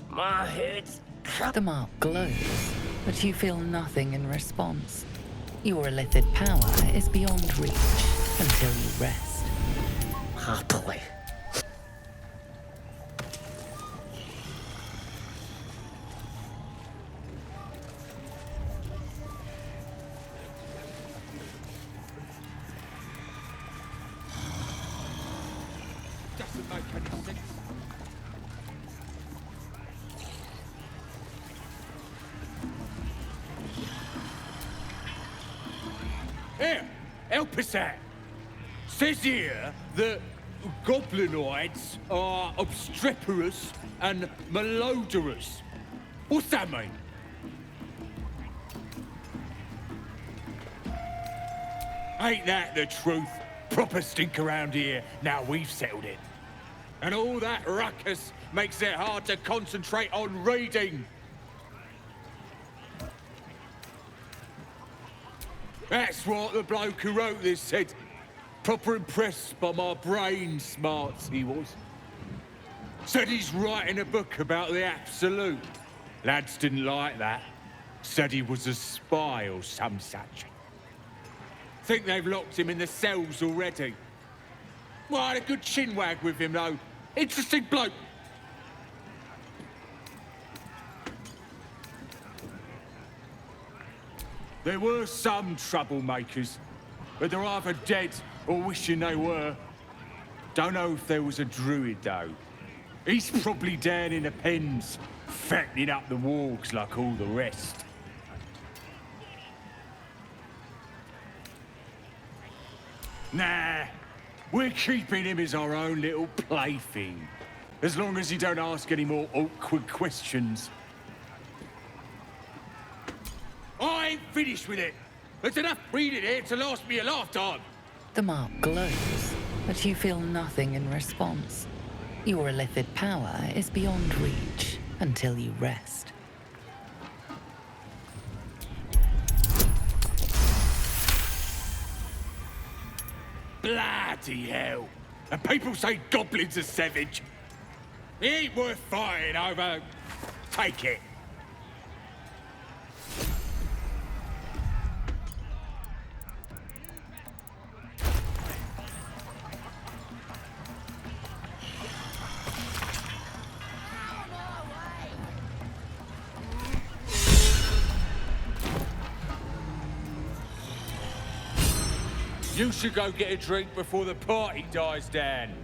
My head's... The mark glows, but you feel nothing in response. Your illithid power is beyond reach until you rest. Oh boy. Doesn't make any sense. Here, help us out. Says here that goblinoids are obstreperous and malodorous. What's that mean? Ain't that the truth? Proper stink around here, now we've settled it. And all that ruckus makes it hard to concentrate on reading. That's what the bloke who wrote this said. Proper impressed by my brain smarts, he was. Said he's writing a book about the Absolute. Lads didn't like that. Said he was a spy or some such. Think they've locked him in the cells already. Well, I had a good chinwag with him, though. Interesting bloke. There were some troublemakers, but they're either dead or wishing they were. Don't know if there was a druid, though. He's probably down in the pens, fattening up the wargs like all the rest. Nah, we're keeping him as our own little plaything. As long as he don't ask any more awkward questions. I ain't finished with it. There's enough reading here to last me a lifetime. The mark glows, but you feel nothing in response. Your illithid power is beyond reach until you rest. Bloody hell. And people say goblins are savage. It ain't worth fighting over. Take it. You should go get a drink before the party dies down.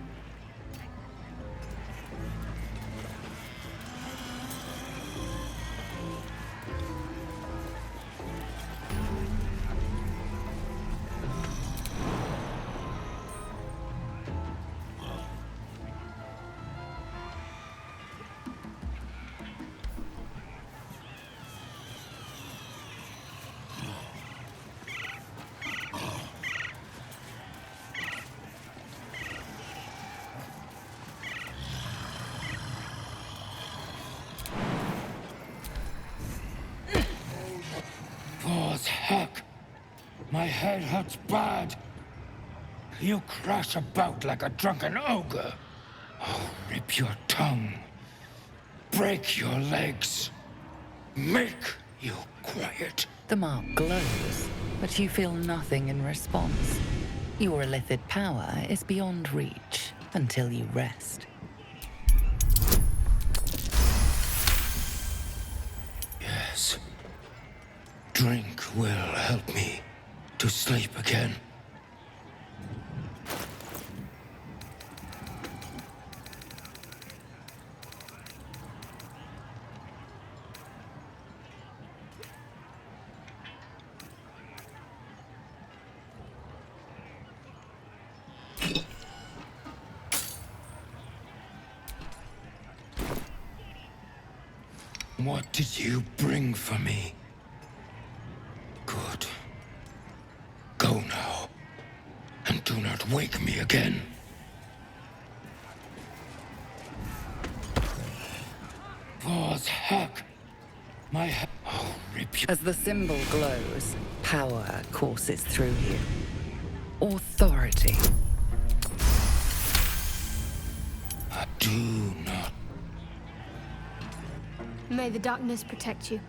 As heck. My head hurts bad. You crash about like a drunken ogre. I'll rip your tongue. Break your legs. Make you quiet. The mark glows, but you feel nothing in response. Your illithid power is beyond reach until you rest. Yes. Drink will help me to sleep again. What did you bring for me? Good. Go now, and do Do not wake me again. What's heck? My As the symbol glows, power courses through you. Authority. Do not. May the darkness protect you.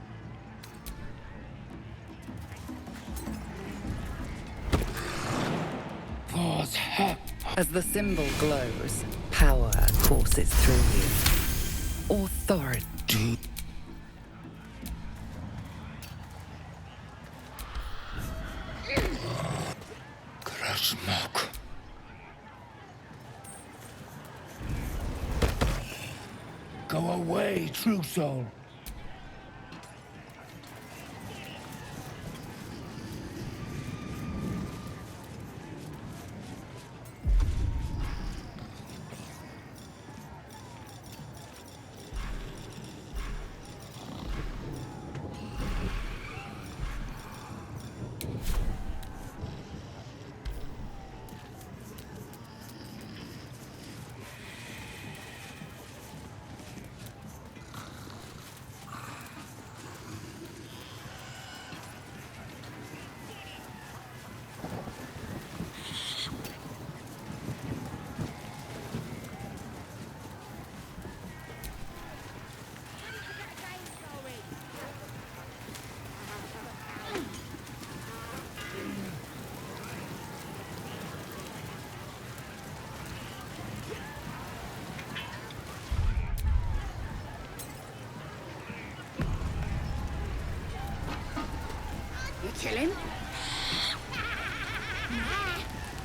what's heck? As the symbol glows, power courses through you. Authority. Smoke. Go away, true soul. Kill him? Nah,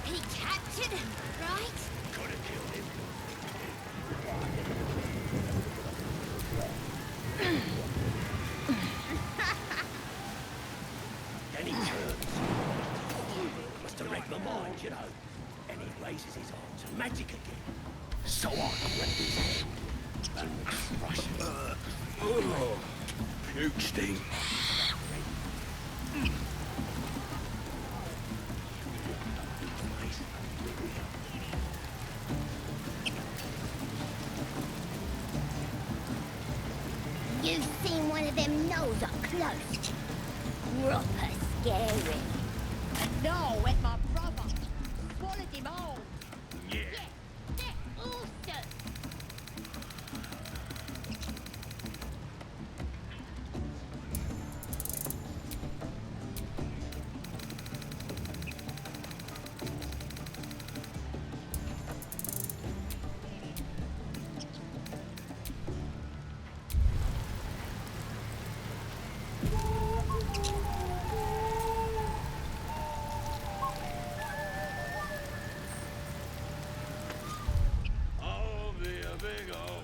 he captured him, right? Could have killed him. Then he turns. Must have read my mind, you know. And he raises his arm to magic again. So I grabbed his head and crush him. Puke sting. You've seen one of them nose up close. Proper scary. No, with my brother. Swallowed him all. Yeah. They're awesome. I'll be a big old.